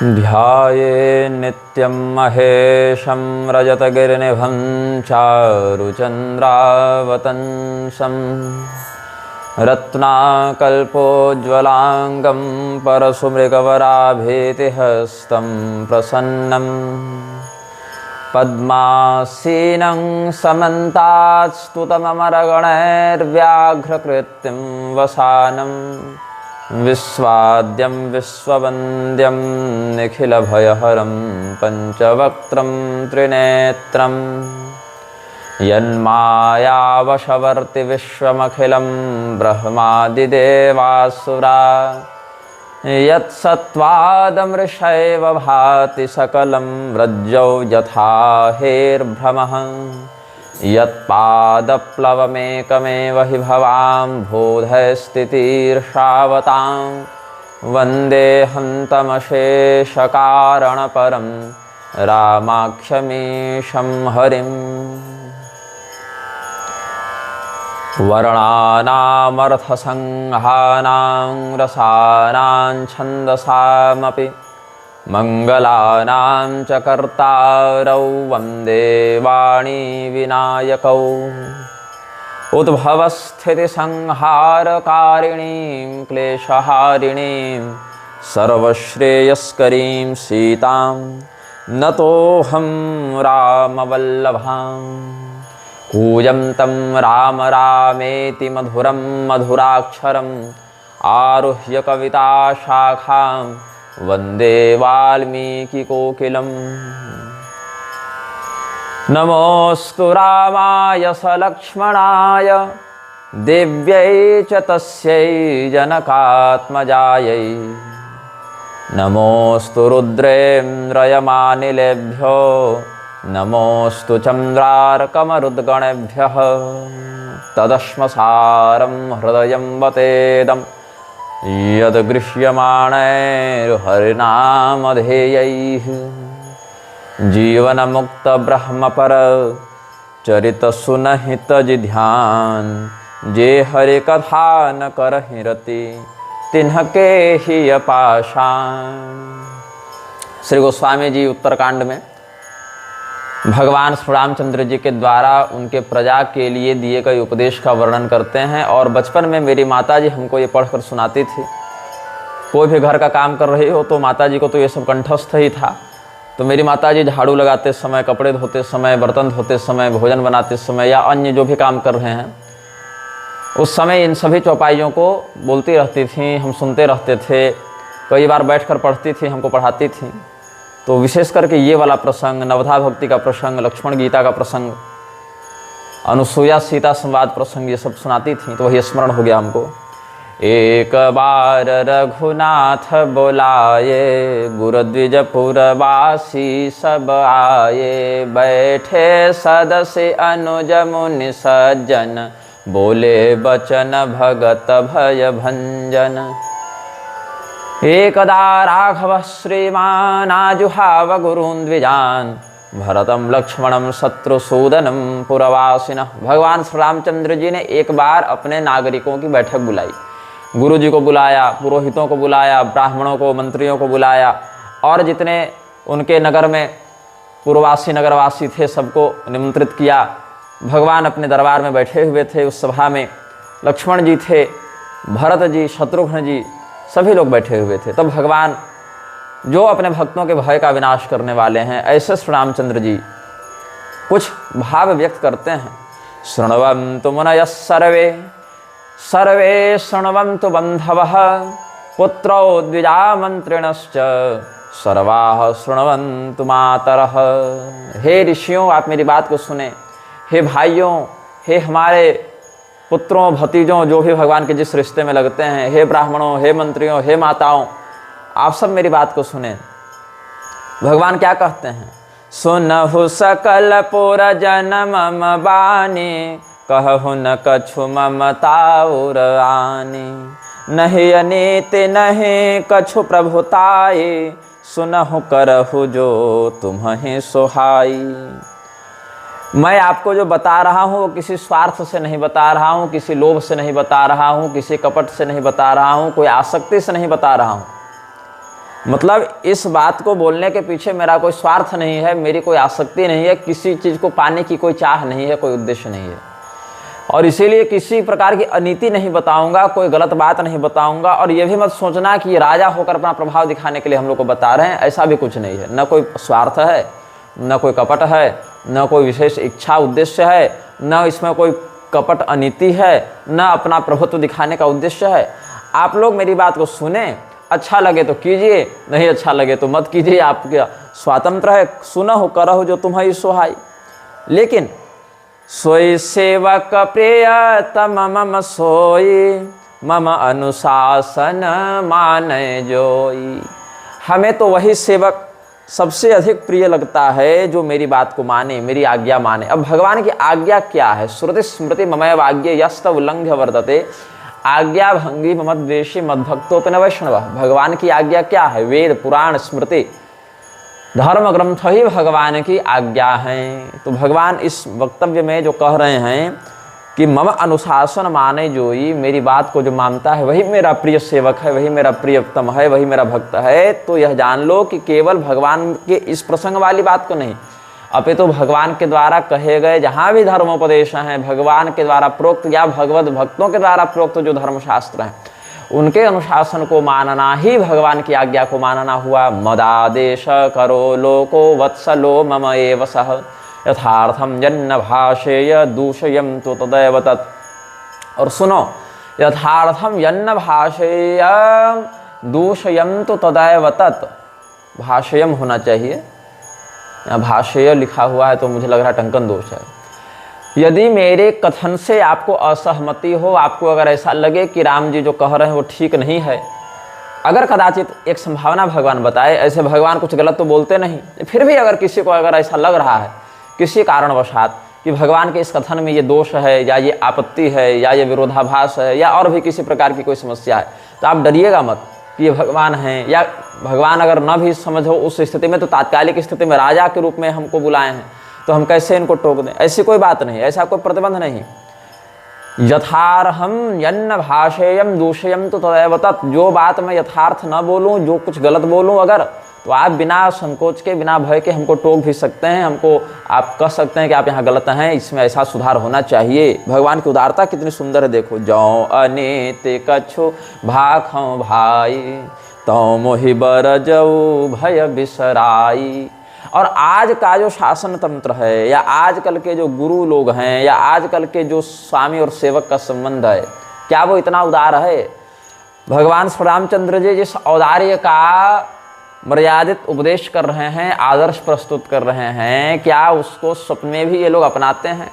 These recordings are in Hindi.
ध्याये नित्यं महेशं रजतगिरिनिभं चारुचन्द्रावतंसं रत्नाकल्पोज्ज्वलांगं परशुमृगवराभीतिहस्तं प्रसन्नं पद्मासीनं समन्तात्स्तुतममरगणैर्व्याघ्रकृत्यं वसानं विश्वाद्यं विश्ववन्द्यं निखिलभयहरं पञ्चवक्त्रं त्रिनेत्रं यन्मायावशवर्ति विश्वमखिलं ब्रह्मादिदेवासुरा यत्सत्त्वादमृषैव भाति सकलं रज्जौ यथा हेर्भ्रमः यत्पादप्लवमेकमेव हि भवां बोधस्थितिर्षावतां वन्देऽहं तमशेषकारणपरं रामाख्यमीशं हरिम्। वर्णानामर्थसंहानां रसानां छन्दसामपि मङ्गलानां च कर्तारौ वन्दे वाणी विनायकौ उद्भवस्थितिसंहारकारिणीं क्लेशहारिणीं सर्वश्रेयस्करीं सीतां नतोऽहं रामवल्लभां कूजन्तं राम रामेति मधुरं मधुराक्षरम् आरुह्य कविताशाखां वन्दे वाल्मीकिकोकिलम्। नमोऽस्तु रामाय सलक्ष्मणाय देव्यै च तस्यै जनकात्मजायै नमोऽस्तु रुद्रेन्द्रयमानिलेभ्यो नमोऽस्तु चन्द्रार्कमरुद्गणेभ्यः तदश्मसारं हृदयं वतेदं यद्गृह्यमाणैर्हरिनामधेयैः जीवनमुक्तब्रह्मपर चरितसुनहितजिध्यान जे हरि कथा न करहि रति तिन्हके ही पाषाण। श्री गोस्वामी जी उत्तरकांड में भगवान श्री रामचंद्र जी के द्वारा उनके प्रजा के लिए दिए गए उपदेश का वर्णन करते हैं। और बचपन में मेरी माता जी हमको ये पढ़कर सुनाती थी। कोई भी घर का काम कर रही हो तो माता जी को तो ये सब कंठस्थ ही था। तो मेरी माता जी झाड़ू लगाते समय, कपड़े धोते समय, बर्तन धोते समय, भोजन बनाते समय या अन्य जो भी काम कर रहे हैं उस समय इन सभी चौपाइयों को बोलती रहती थी, हम सुनते रहते थे। कई बार बैठकर पढ़ती थी, हमको पढ़ाती थी। तो विशेष करके ये वाला प्रसंग, नवधा भक्ति का प्रसंग, लक्ष्मण गीता का प्रसंग, अनुसूया सीता संवाद प्रसंग, ये सब सुनाती थी। तो वही स्मरण हो गया हमको। एक बार रघुनाथ बोलाए, गुरुद्विजपुरवासी सब आए। बैठे सदस्य अनुज मुनि सज्जन, बोले बचन भगत भय भंजन। एकदा राघव श्रीमान आजुहाव गुरून् द्विजान्, भरतम लक्ष्मणम शत्रुसूदनम पुरवासिनः। भगवान श्री रामचंद्र जी ने एक बार अपने नागरिकों की बैठक बुलाई। गुरु जी को बुलाया, पुरोहितों को बुलाया, ब्राह्मणों को, मंत्रियों को बुलाया और जितने उनके नगर में पूर्ववासी नगरवासी थे सबको निमंत्रित किया। भगवान अपने दरबार में बैठे हुए थे। उस सभा में लक्ष्मण जी थे, भरत जी, शत्रुघ्न जी, सभी लोग बैठे हुए थे। तब भगवान जो अपने भक्तों के भय का विनाश करने वाले हैं, ऐसे श्री रामचंद्र जी कुछ भाव व्यक्त करते हैं। शृण्वन्तु मुनयः सर्वे, सर्वे शृण्वन्तु बन्धवः, पुत्रौ द्विजामन्त्रिणश्च, सर्वाः शृण्वन्तु मातरः। हे ऋषियों, आप मेरी बात को सुने। हे भाइयों, हे हमारे पुत्रों, भतीजों, जो भी भगवान के जिस रिश्ते में लगते हैं, हे ब्राह्मणों, हे मंत्रियों, हे माताओं, आप सब मेरी बात को सुने। भगवान क्या कहते हैं? सुनहु सकल पुर जन मम बानी, कहु न कछु ममताउर आनी। नहीं अनीति नहीं कछु प्रभुताई, सुनहु करहु जो तुम्हें सुहाई। मैं आपको जो बता रहा हूँ वो किसी स्वार्थ से नहीं बता रहा हूँ, किसी लोभ से नहीं बता रहा हूँ, किसी कपट से नहीं बता रहा हूँ, कोई आसक्ति से नहीं बता रहा हूँ। मतलब इस बात को बोलने के पीछे मेरा कोई स्वार्थ नहीं है, मेरी कोई आसक्ति नहीं है, किसी चीज़ को पाने की कोई चाह नहीं है, कोई उद्देश्य नहीं है। और इसीलिए किसी प्रकार की अनीति नहीं बताऊंगा, कोई गलत बात नहीं बताऊंगा। और ये भी मत सोचना कि ये राजा होकर अपना प्रभाव दिखाने के लिए हम लोग को बता रहे हैं, ऐसा भी कुछ नहीं है। न कोई स्वार्थ है, न कोई कपट है, न कोई विशेष इच्छा उद्देश्य है, न इसमें कोई कपट अनीति है, न अपना प्रभुत्व दिखाने का उद्देश्य है। आप लोग मेरी बात को सुने, अच्छा लगे तो कीजिए, नहीं अच्छा लगे तो मत कीजिए, आपका स्वातंत्र है। सुनहु करहु जो तुम्हारी सोहाई। लेकिन सोई सेवक प्रियतम मम सोई, मम अनुशासन माने जोई। हमें तो वही सेवक सबसे अधिक प्रिय लगता है जो मेरी बात को माने, मेरी आज्ञा माने। अब भगवान की आज्ञा क्या है? श्रुति स्मृति ममैव आज्ञे यस्तव उल्लंघ्य वर्तते आज्ञा भंगी ममद्वेषी मद्भक्तोपि न वैष्णव। भगवान की आज्ञा क्या है? वेद पुराण स्मृति धर्म ग्रंथ ही भगवान की आज्ञा हैं। तो भगवान इस वक्तव्य में जो कह रहे हैं कि मम अनुशासन माने जोई, मेरी बात को जो मानता है वही मेरा प्रिय सेवक है, वही मेरा प्रियतम है, वही मेरा भक्त है। तो यह जान लो कि केवल भगवान के इस प्रसंग वाली बात को नहीं, अपितु भगवान के द्वारा कहे गए जहाँ भी धर्मोपदेश हैं, भगवान के द्वारा प्रोक्त या भगवत भक्तों के द्वारा प्रोक्त जो धर्मशास्त्र हैं, उनके अनुशासन को मानना ही भगवान की आज्ञा को मानना हुआ। मदादेश करो लोको वत्सलो मम एव सह, यथार्थम जन्न भाषेय दूषयम तो तदैव तत्। और सुनो, यथार्थम यन्न भाषेय दूषयम तो तदैव तत्। भाषेयम होना चाहिए, यहाँ भाषेय लिखा हुआ है तो मुझे लग रहा है टंकन दोष है। यदि मेरे कथन से आपको असहमति हो, आपको अगर ऐसा लगे कि राम जी जो कह रहे हैं वो ठीक नहीं है, अगर कदाचित एक संभावना भगवान बताए, ऐसे भगवान कुछ गलत तो बोलते नहीं, फिर भी अगर किसी को अगर ऐसा लग रहा है किसी कारणवशात कि भगवान के इस कथन में ये दोष है या ये आपत्ति है या ये विरोधाभास है या और भी किसी प्रकार की कोई समस्या है, तो आप डरिएगा मत कि ये भगवान हैं। या भगवान अगर न भी समझ हो उस स्थिति में, तो तात्कालिक स्थिति में राजा के रूप में हमको बुलाए हैं, तो हम कैसे इनको टोक दें? ऐसी कोई बात नहीं, ऐसा कोई प्रतिबंध नहीं। यथार्हम यन्न भाषेयम दूषयम तो तदैव तत्। जो बात मैं यथार्थ न बोलूं, जो कुछ गलत बोलूं अगर, तो आप बिना संकोच के, बिना भय के हमको टोक भी सकते हैं, हमको आप कह सकते हैं कि आप यहाँ गलत हैं, इसमें ऐसा सुधार होना चाहिए। भगवान की उदारता कितनी सुंदर है, देखो। जौ अनेत कछु भाखौ भाई, तौ मोहि बर जऊ भय बिसराई। और आज का जो शासन तंत्र है, या आजकल के जो गुरु लोग हैं, या आजकल के जो स्वामी और सेवक का संबंध है, क्या वो इतना उदार है? भगवान श्री रामचंद्र जी जिस औदार्य का मर्यादित उपदेश कर रहे हैं, आदर्श प्रस्तुत कर रहे हैं, क्या उसको स्वप्न में भी ये लोग अपनाते हैं?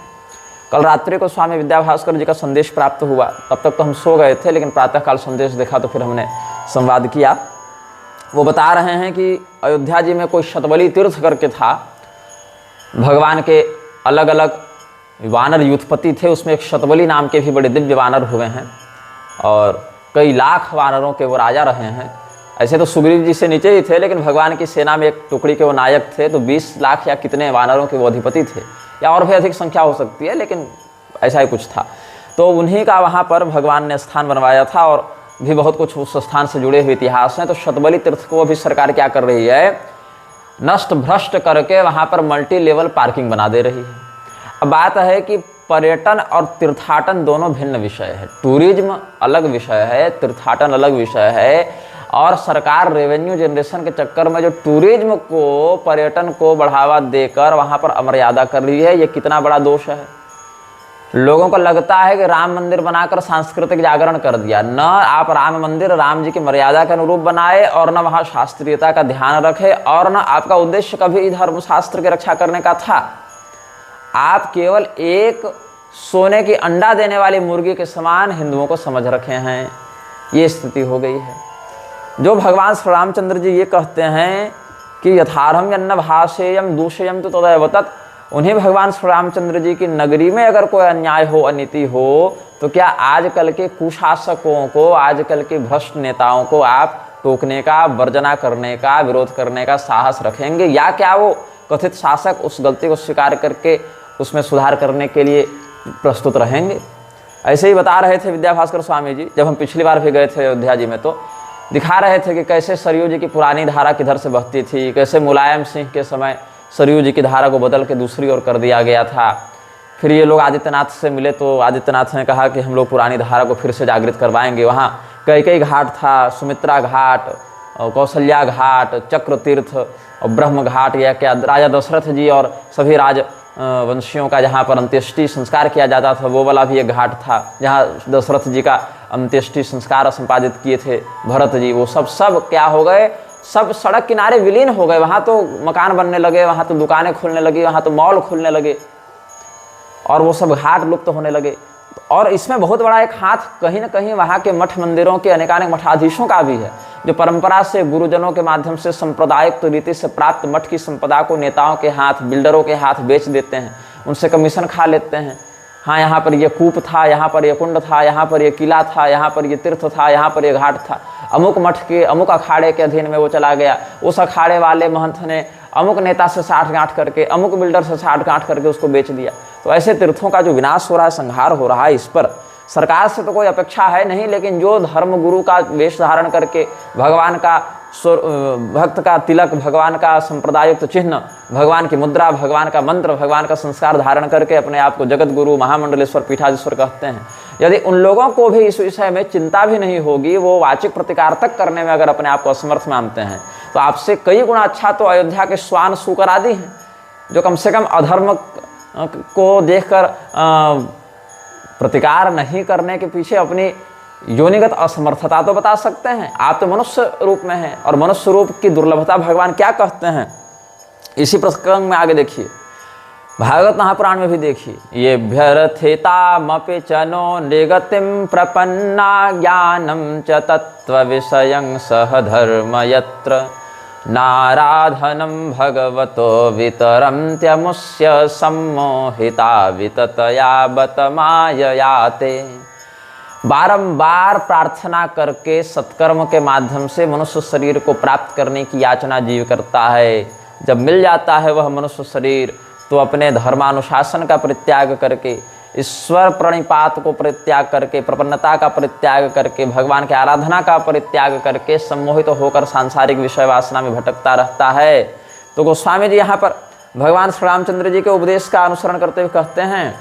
कल रात्रि को स्वामी विद्याभास्कर जी का संदेश प्राप्त हुआ, तब तक तो हम सो गए थे, लेकिन प्रातःकाल संदेश देखा तो फिर हमने संवाद किया। वो बता रहे हैं कि अयोध्या जी में कोई शतबली तीर्थ करके था, भगवान के अलग अलग वानर युद्धपति थे, उसमें एक शतबली नाम के भी बड़े दिव्य वानर हुए हैं और कई लाख वानरों के वो राजा रहे हैं। ऐसे तो सुग्रीव जी से नीचे ही थे, लेकिन भगवान की सेना में एक टुकड़ी के वो नायक थे, तो 20 लाख या कितने वानरों के वो अधिपति थे, या और भी अधिक संख्या हो सकती है, लेकिन ऐसा ही कुछ था। तो उन्हीं का वहाँ पर भगवान ने स्थान बनवाया था, और भी बहुत कुछ उस स्थान से जुड़े हुए इतिहास हैं। तो शतबली तीर्थ को अभी सरकार क्या कर रही है? नष्ट भ्रष्ट करके वहाँ पर मल्टी लेवल पार्किंग बना दे रही है। अब बात है कि पर्यटन और तीर्थाटन दोनों भिन्न विषय है। टूरिज्म अलग विषय है, तीर्थाटन अलग विषय है। और सरकार रेवेन्यू जनरेशन के चक्कर में जो टूरिज्म को, पर्यटन को बढ़ावा देकर वहाँ पर अमर्यादा कर रही है, ये कितना बड़ा दोष है। लोगों को लगता है कि राम मंदिर बनाकर सांस्कृतिक जागरण कर दिया। न आप राम मंदिर राम जी की मर्यादा के अनुरूप बनाए, और न वहाँ शास्त्रीयता का ध्यान रखे, और न आपका उद्देश्य कभी धर्मशास्त्र की रक्षा करने का था। आप केवल एक सोने की अंडा देने वाली मुर्गी के समान हिंदुओं को समझ रखे हैं। ये स्थिति हो गई है। जो भगवान श्री रामचंद्र जी ये कहते हैं कि यथार्हम यन्न भाषेयम दूषयम तो तदैव तत्, उन्हीं भगवान श्री रामचंद्र जी की नगरी में अगर कोई अन्याय हो, अनीति हो, तो क्या आजकल के कुशासकों को, आजकल के भ्रष्ट नेताओं को आप टोकने का, वर्जना करने का, विरोध करने का साहस रखेंगे? या क्या वो कथित शासक उस गलती को स्वीकार करके उसमें सुधार करने के लिए प्रस्तुत रहेंगे? ऐसे ही बता रहे थे विद्याभास्कर स्वामी जी, जब हम पिछली बार भी गए थे अयोध्या जी में, तो दिखा रहे थे कि कैसे सरयू जी की पुरानी धारा किधर से बहती थी, कैसे मुलायम सिंह के समय सरयू जी की धारा को बदल के दूसरी ओर कर दिया गया था। फिर ये लोग आदित्यनाथ से मिले तो आदित्यनाथ ने कहा कि हम लोग पुरानी धारा को फिर से जागृत करवाएंगे। वहाँ कई घाट था, सुमित्रा घाट, कौशल्या घाट, चक्र तीर्थ और ब्रह्म घाट, या क्या राजा दशरथ जी और सभी वंशियों का जहाँ पर अंत्येष्टि संस्कार किया जाता था वो वाला भी एक घाट था, जहाँ दशरथ जी का अंत्येष्टि संस्कार संपादित किए थे भरत जी। वो सब क्या हो गए, सब सड़क किनारे विलीन हो गए। वहाँ तो मकान बनने लगे, वहाँ तो दुकानें खुलने लगी, वहाँ तो मॉल खुलने लगे और वो सब घाट लुप्त होने लगे। और इसमें बहुत बड़ा एक हाथ कहीं न कहीं वहाँ के मठ मंदिरों के अनेकानेक मठाधीशों का भी है, जो परंपरा से गुरुजनों के माध्यम से सांप्रदायिक रीति से प्राप्त मठ की संपदा को नेताओं के हाथ, बिल्डरों के हाथ बेच देते हैं, उनसे कमीशन खा लेते हैं। हाँ, यहाँ पर ये कूप था, यहाँ पर ये कुंड था, यहाँ पर ये किला था, यहाँ पर ये तीर्थ था, यहाँ पर ये घाट था। अमुक मठ के अमुक अखाड़े के अधीन में वो चला गया, उस अखाड़े वाले महंत ने अमुक नेता से साठ-गांठ करके, अमुक बिल्डर से साठ-गांठ करके उसको बेच दिया। तो ऐसे तीर्थों का जो विनाश हो रहा है, संहार हो रहा है, इस पर सरकार से तो कोई अपेक्षा है नहीं, लेकिन जो धर्म गुरु का वेश धारण करके भगवान का भक्त का तिलक, भगवान का संप्रदायुक्त चिन्ह, भगवान की मुद्रा, भगवान का मंत्र, भगवान का संस्कार धारण करके अपने आप को जगत गुरु, महामंडलेश्वर, पीठाधीश्वर कहते हैं, यदि उन लोगों को भी इस विषय में चिंता भी नहीं होगी, वो वाचिक प्रतिकार तक करने में अगर अपने आप को असमर्थ मानते हैं, तो आपसे कई गुना अच्छा तो अयोध्या के स्वान सूकर आदि हैं, जो कम से कम अधर्म को देखकर प्रतिकार नहीं करने के पीछे अपनी योनिगत असमर्थता तो बता सकते हैं। आप तो मनुष्य रूप में हैं, और मनुष्य रूप की दुर्लभता भगवान क्या कहते हैं इसी प्रसंग में आगे देखिए, भागवत महापुराण में भी देखिए। ये भ्यर्थितामपि चनो निगतिम प्रपन्ना ज्ञानम च तत्व विषयं सह धर्म यत्र नाराधनम भगवतो वितरन्त्यमुष्य सम्मोहिता विततया बत माययाते। बारंबार प्रार्थना करके सत्कर्म के माध्यम से मनुष्य शरीर को प्राप्त करने की याचना जीव करता है। जब मिल जाता है वह मनुष्य शरीर, तो अपने धर्मानुशासन का परित्याग करके, ईश्वर प्रणिपात को परित्याग करके, प्रपन्नता का परित्याग करके, भगवान की आराधना का परित्याग करके सम्मोहित होकर सांसारिक विषय वासना में भटकता रहता है। तो गोस्वामी जी यहाँ पर भगवान श्री रामचंद्र जी के उपदेश का अनुसरण करते हुए कहते हैं,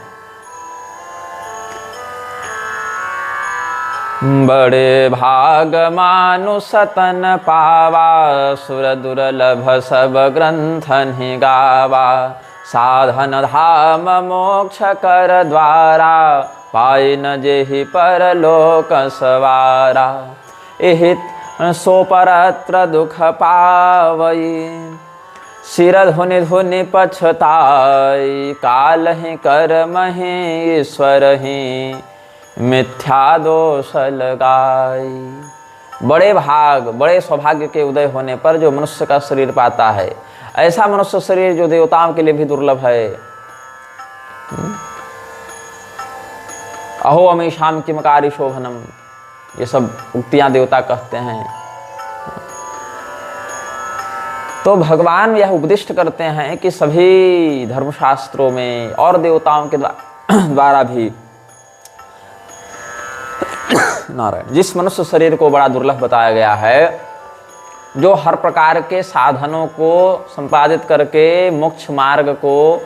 बड़े भाग मानुष तन पावा, सुर दुर्लभ सब ग्रंथन ही गावा, साधन धाम मोक्ष कर द्वारा, पाई न जेहि परलोक सवारा। एहित सो परत्र दुख पावई, सिर धुनि धुनि पछताई, काल ही कर्म ही ईश्वर ही मिथ्या दोष लगाई। बड़े भाग, बड़े सौभाग्य के उदय होने पर जो मनुष्य का शरीर पाता है, ऐसा मनुष्य शरीर जो देवताओं के लिए भी दुर्लभ है। अहो अमीशाम किमकारी शोभनम, ये सब उक्तियां देवता कहते हैं। तो भगवान यह उपदिष्ट करते हैं कि सभी धर्मशास्त्रों में और देवताओं के द्वारा भी नारायण, जिस मनुष्य शरीर को बड़ा दुर्लभ बताया गया है, जो हर प्रकार के साधनों को संपादित करके मोक्ष मार्ग को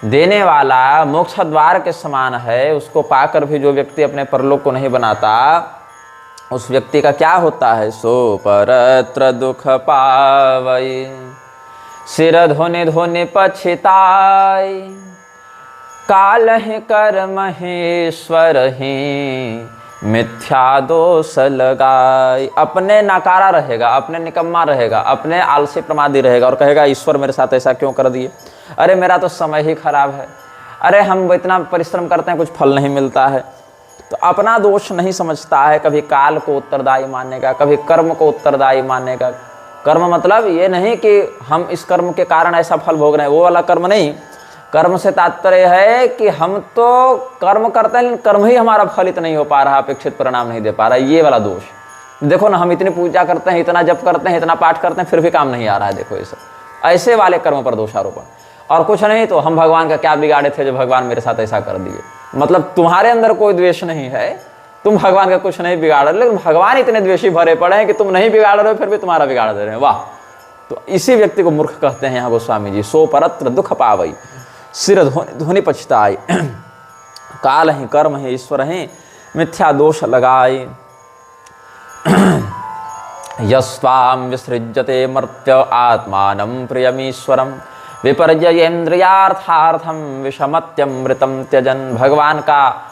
देने वाला मोक्ष द्वार के समान है, उसको पाकर भी जो व्यक्ति अपने परलोक को नहीं बनाता, उस व्यक्ति का क्या होता है? सो परत्र दुख पावई, सिर धुनि धुनि पछताई, काल ही कर्म ही ईश्वर ही मिथ्या दोष लगाई। अपने नाकारा रहेगा, अपने निकम्मा रहेगा, अपने आलसी प्रमादी रहेगा और कहेगा ईश्वर मेरे साथ ऐसा क्यों कर दिए, अरे मेरा तो समय ही खराब है, अरे हम इतना परिश्रम करते हैं कुछ फल नहीं मिलता है। तो अपना दोष नहीं समझता है, कभी काल को उत्तरदायी मानेगा, कभी कर्म को उत्तरदायी मानेगा। कर्म मतलब ये नहीं कि हम इस कर्म के कारण ऐसा फल भोग रहे हैं, वो वाला कर्म नहीं। कर्म से तात्पर्य है कि हम तो कर्म करते हैं, लेकिन कर्म ही हमारा फलित नहीं हो पा रहा, अपेक्षित परिणाम नहीं दे पा रहा, ये वाला दोष। देखो ना, हम इतनी पूजा करते हैं, इतना जप करते हैं, इतना पाठ करते हैं, फिर भी काम नहीं आ रहा है। देखो ऐसे वाले कर्म पर दोषारोपण। और कुछ नहीं तो हम भगवान का क्या बिगाड़े थे जो भगवान मेरे साथ ऐसा कर दिए। मतलब तुम्हारे अंदर कोई द्वेष नहीं है, तुम भगवान का कुछ नहीं बिगाड़ रहे, लेकिन भगवान इतने द्वेषी भरे पड़े हैं कि तुम नहीं बिगाड़ रहे हो फिर भी तुम्हारा बिगाड़ दे रहे हैं। वाह, तो इसी व्यक्ति को मूर्ख कहते हैं यहाँ गोस्वामी जी। सो परत्र दुख पावई, सिर धोनी पछताई, काल ही कर्म ही ईश्वर ही मिथ्या दोष लगाई। यस्वाम विसृज्यते मर्त्य आत्मानं प्रियमीश्वरम विपर्ययेन्द्रियार्थार्थम विषमत्यमृतम त्यजन। भगवान का,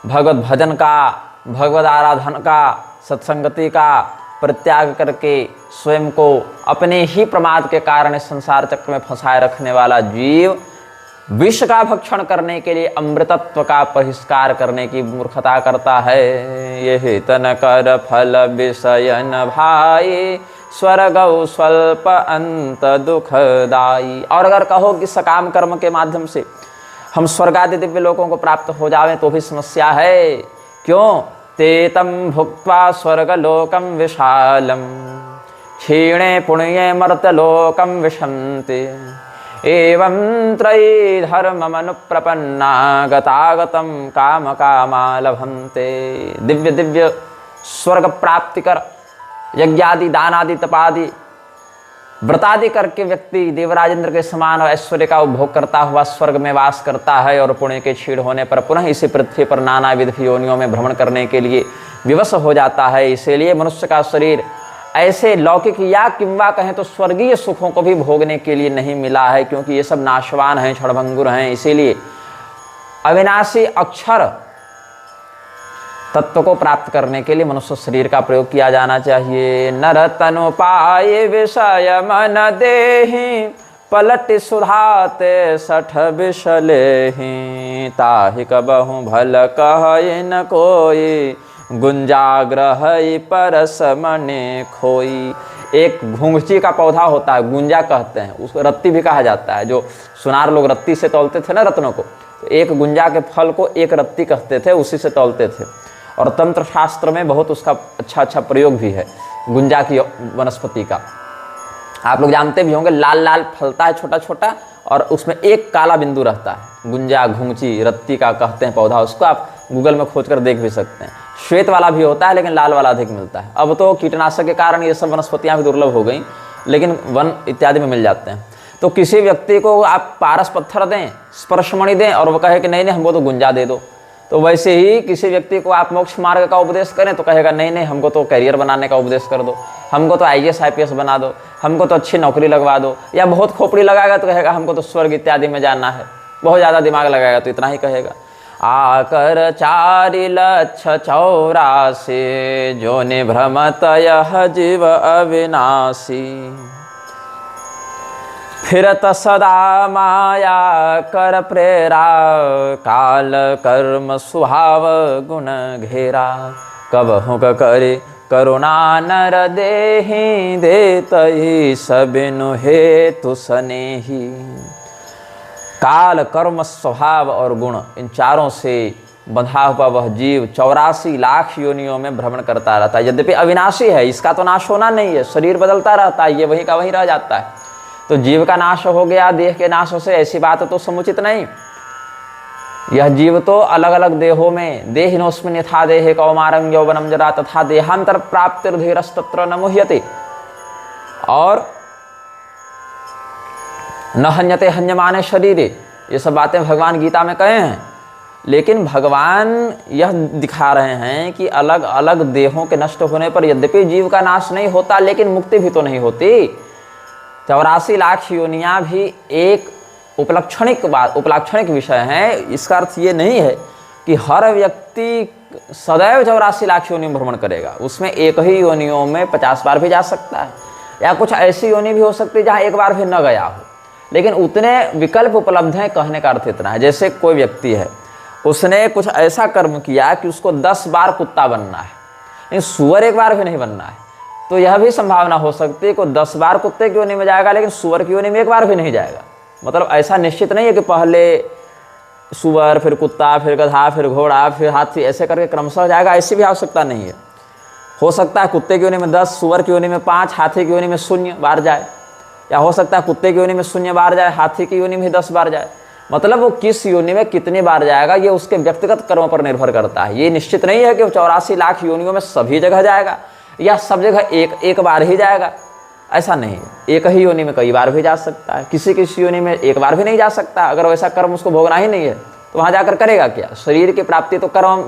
भगवत भजन का, भगवत आराधन का, सत्संगति का परित्याग करके स्वयं को अपने ही प्रमाद के कारण इस संसार चक्र में फंसाए रखने वाला जीव विष का भक्षण करने के लिए अमृतत्व का बहिष्कार करने की मूर्खता करता है। यही तन कर फल विषयन भाई, स्वर्गौ स्वल्प अंत दुखदाई। और अगर कहो कि सकाम कर्म के माध्यम से हम स्वर्ग आदि दिव्य लोकों को प्राप्त हो जावें तो भी समस्या है। क्यों? तेतम भुक्त्वा स्वर्गलोकम विशालम, क्षीणे पुण्ये मर्त्यलोकम विशन्ति, एवं त्रयी धर्ममनुप्रपन्ना गतागतम काम कामा लभन्ते। दिव्य दिव्य स्वर्ग प्राप्ति कर यज्ञादि दानादि तपादि व्रतादि करके व्यक्ति देवराज इंद्र के समान और ऐश्वर्य का उपभोग करता हुआ स्वर्ग में वास करता है और पुण्य के क्षीण होने पर पुनः इसी पृथ्वी पर नाना विध योनियों में भ्रमण करने के लिए विवश हो जाता है। इसीलिए मनुष्य का शरीर ऐसे लौकिक या किंवा कहें तो स्वर्गीय सुखों को भी भोगने के लिए नहीं मिला है, क्योंकि ये सब नाशवान हैं, क्षणभंगुर हैं। इसीलिए अविनाशी अक्षर तत्व को प्राप्त करने के लिए मनुष्य शरीर का प्रयोग किया जाना चाहिए। नर तनु पाए विषय मन देहि, पलट सुधाते सठ विषलेहि, ताहि कबहु भल कहे न कोई, गुंजाग्रह परस मने खोई। एक घुंघची का पौधा होता है, गुंजा कहते हैं, उसको रत्ती भी कहा जाता है। जो सुनार लोग रत्ती से तौलते थे ना रत्नों को, तो एक गुंजा के फल को एक रत्ती कहते थे, उसी से तौलते थे। और तंत्र शास्त्र में बहुत उसका अच्छा प्रयोग भी है गुंजा की वनस्पति का। आप लोग जानते भी होंगे, लाल लाल फलता है छोटा छोटा और उसमें एक काला बिंदु रहता है। गुंजा, घुंघची, रत्ती का कहते हैं पौधा, उसको आप गूगल में खोज कर देख भी सकते हैं। श्वेत वाला भी होता है लेकिन लाल वाला अधिक मिलता है। अब तो कीटनाशक के कारण ये सब वनस्पतियाँ भी दुर्लभ हो गई, लेकिन वन इत्यादि में मिल जाते हैं। तो किसी व्यक्ति को आप पारस पत्थर दें, स्पर्शमणि दें और वो कहे कि नहीं नहीं हमको तो गुंजा दे दो, तो वैसे ही किसी व्यक्ति को आप मोक्ष मार्ग का उपदेश करें तो कहेगा नहीं नहीं हमको तो करियर बनाने का उपदेश कर दो, हमको तो IAS IPS बना दो, हमको तो अच्छी नौकरी लगवा दो। या बहुत खोपड़ी लगाएगा तो कहेगा हमको तो स्वर्ग इत्यादि में जाना है। बहुत ज़्यादा दिमाग लगाएगा तो इतना ही कहेगा। आकर 4,84,000 जो निभ्रमत यह जीव अविनाशी, फिरत सदा माया कर प्रेरा, काल कर्म स्वभाव गुण घेरा, कबहु करे करुणा नर देहि, देतहि सबिनु हेतु सनेहि। काल कर्म स्वभाव और गुण, इन चारों से बंधा हुआ वह जीव 84 लाख योनियों में भ्रमण करता रहता है। यद्यपि अविनाशी है, इसका तो नाश होना नहीं है, शरीर बदलता रहता है, ये वहीं का वहीं रह जाता है। तो जीव का नाश हो गया देह के नाश से, ऐसी बात तो समुचित नहीं। यह जीव तो अलग अलग देहों में, देहिनोस्मिन् यथा देहे कौमारं यौवनं जरा तथा देहांतर प्राप्तिर्धीरस्तत्र न मुह्यते, और न हन्यते हन्यमाने शरीरे, ये सब बातें भगवान गीता में कहे हैं। लेकिन भगवान यह दिखा रहे हैं कि अलग अलग देहों के नष्ट होने पर यद्यपि जीव का नाश नहीं होता, लेकिन मुक्ति भी तो नहीं होती। 84 लाख योनियाँ भी एक उपलाक्षणिक विषय है। इसका अर्थ ये नहीं है कि हर व्यक्ति सदैव 84 लाख योनि में भ्रमण करेगा। उसमें एक ही योनियों में 50 बार भी जा सकता है, या कुछ ऐसी योनि भी हो सकती है जहाँ एक बार भी न गया हो, लेकिन उतने विकल्प उपलब्ध हैं। कहने का अर्थ इतना है, जैसे कोई व्यक्ति है, उसने कुछ ऐसा कर्म किया कि उसको 10 बार कुत्ता बनना है, लेकिन सुअर एक बार भी नहीं बनना है, तो यह भी संभावना हो सकती है कि 10 बार कुत्ते की योनि में जाएगा लेकिन सुअर की योनि में एक बार भी नहीं जाएगा। मतलब ऐसा निश्चित नहीं है कि पहले सुअर, फिर कुत्ता, फिर गधा, फिर घोड़ा, फिर हाथी, ऐसे करके क्रमशः जाएगा। ऐसी भी आवश्यकता नहीं है। हो सकता है कुत्ते की योनि में 10, सुअर की योनि में 5, हाथी की योनि में 0 बार जाए, या हो सकता है कुत्ते की योनि में 0 बार जाए, हाथी की योनि में 10 बार जाए। मतलब वो किस योनि में कितनी बार जाएगा ये उसके व्यक्तिगत कर्मों पर निर्भर करता है। ये निश्चित नहीं है कि वो 84 लाख योनियों में सभी जगह जाएगा या सब जगह एक बार ही जाएगा, ऐसा नहीं है। एक ही योनि में कई बार भी जा सकता है, किसी किसी योनि में एक बार भी नहीं जा सकता। अगर वैसा कर्म उसको भोगना ही नहीं है तो वहाँ जाकर करेगा क्या? शरीर की प्राप्ति तो कर्म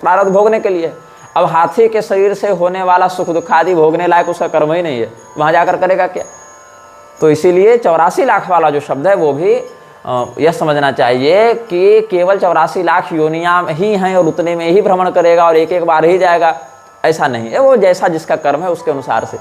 प्रारब्ध भोगने के लिए। अब हाथी के शरीर से होने वाला सुख दुख आदि भोगने लायक उसका कर्म ही नहीं है, वहाँ जाकर करेगा क्या? तो इसीलिए 84 लाख वाला जो शब्द है वो भी यह समझना चाहिए कि केवल 84 लाख योनियाँ ही हैं और उतने में ही भ्रमण करेगा और एक बार ही जाएगा, ऐसा नहीं है। वो जैसा जिसका कर्म है उसके अनुसार से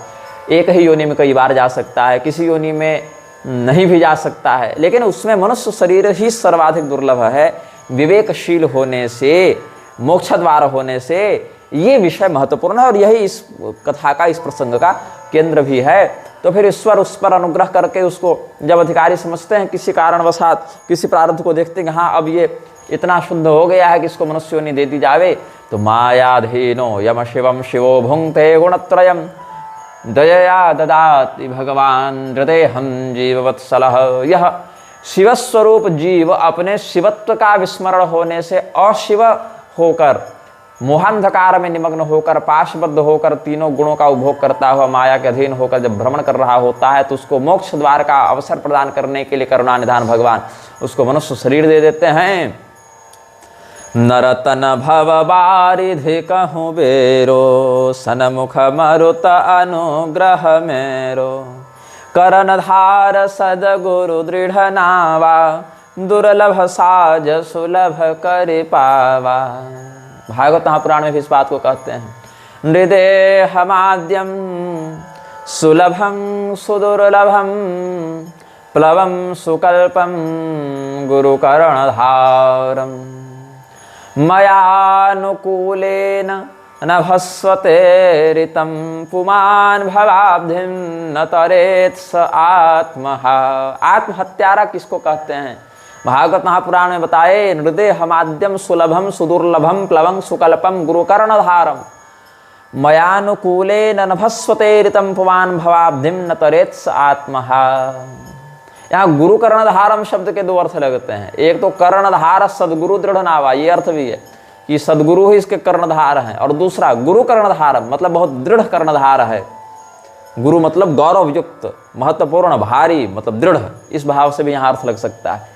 एक ही योनि में कई बार जा सकता है, किसी योनि में नहीं भी जा सकता है, लेकिन उसमें मनुष्य शरीर ही सर्वाधिक दुर्लभ है। विवेकशील होने से, मोक्ष द्वार होने से ये विषय महत्वपूर्ण है और यही इस कथा का, इस प्रसंग का केंद्र भी है। तो फिर ईश्वर उस पर अनुग्रह करके उसको जब अधिकारी समझते हैं, किसी कारणवशात किसी प्रारब्ध को देखते हैं कि हाँ अब ये इतना शुद्ध हो गया है कि इसको मनुष्य योनि दे दी जावे, तो मायाधीनो यम शिवम शिवो भुंक्ते गुणत्रयम दयया ददाति भगवान हृदयहं जीववत्सलः। यह शिवस्वरूप जीव अपने शिवत्व का विस्मरण होने से अशिव होकर, मोहांधकार में निमग्न होकर, पाशबद्ध होकर, तीनों गुणों का उपभोग करता हुआ माया के अधीन होकर जब भ्रमण कर रहा होता है तो उसको मोक्ष द्वार का अवसर प्रदान करने के लिए करुणा निधान भगवान उसको मनुष्य शरीर दे देते हैं। नरतन भव बारिधि कहूँ बेरो, सनमुख मरुत अनुग्रह मेरो। करण धार सदगुरु दृढ़ नावा, दुर्लभ साज सुलभ कर पावा। भागवत महापुराण में भी इस बात को कहते हैं। हृदय हमाद्यम सुलभम सुदुर्लभम, प्लवम सुकल्पम गुरुकरणधारम। मयानुकूलेन नभस्वते ऋतं, पुमान् भवाब्धिं न तरेत् स आत्महा। आत्महत्यारा किसको कहते हैं? भागवत महापुराण में बताए, हृदय हमाद्यम सुलभम सुदुर्लभम प्लवं सुकल्पम गुरुकर्णधारम। मयानुकूलेन नभस्वते ऋतं, पुमान् भवाब्धिं न तरेत् स आत्महा। यहाँ गुरु कर्णधारम शब्द के दो अर्थ लगते हैं। एक तो कर्णधार सदगुरु दृढ़ नावा, ये अर्थ भी है कि सदगुरु ही इसके कर्णधार हैं, और दूसरा गुरु कर्णधारम मतलब बहुत दृढ़ कर्णधार है। गुरु मतलब गौरव युक्त, महत्वपूर्ण, भारी मतलब दृढ़, इस भाव से भी यहाँ अर्थ लग सकता है।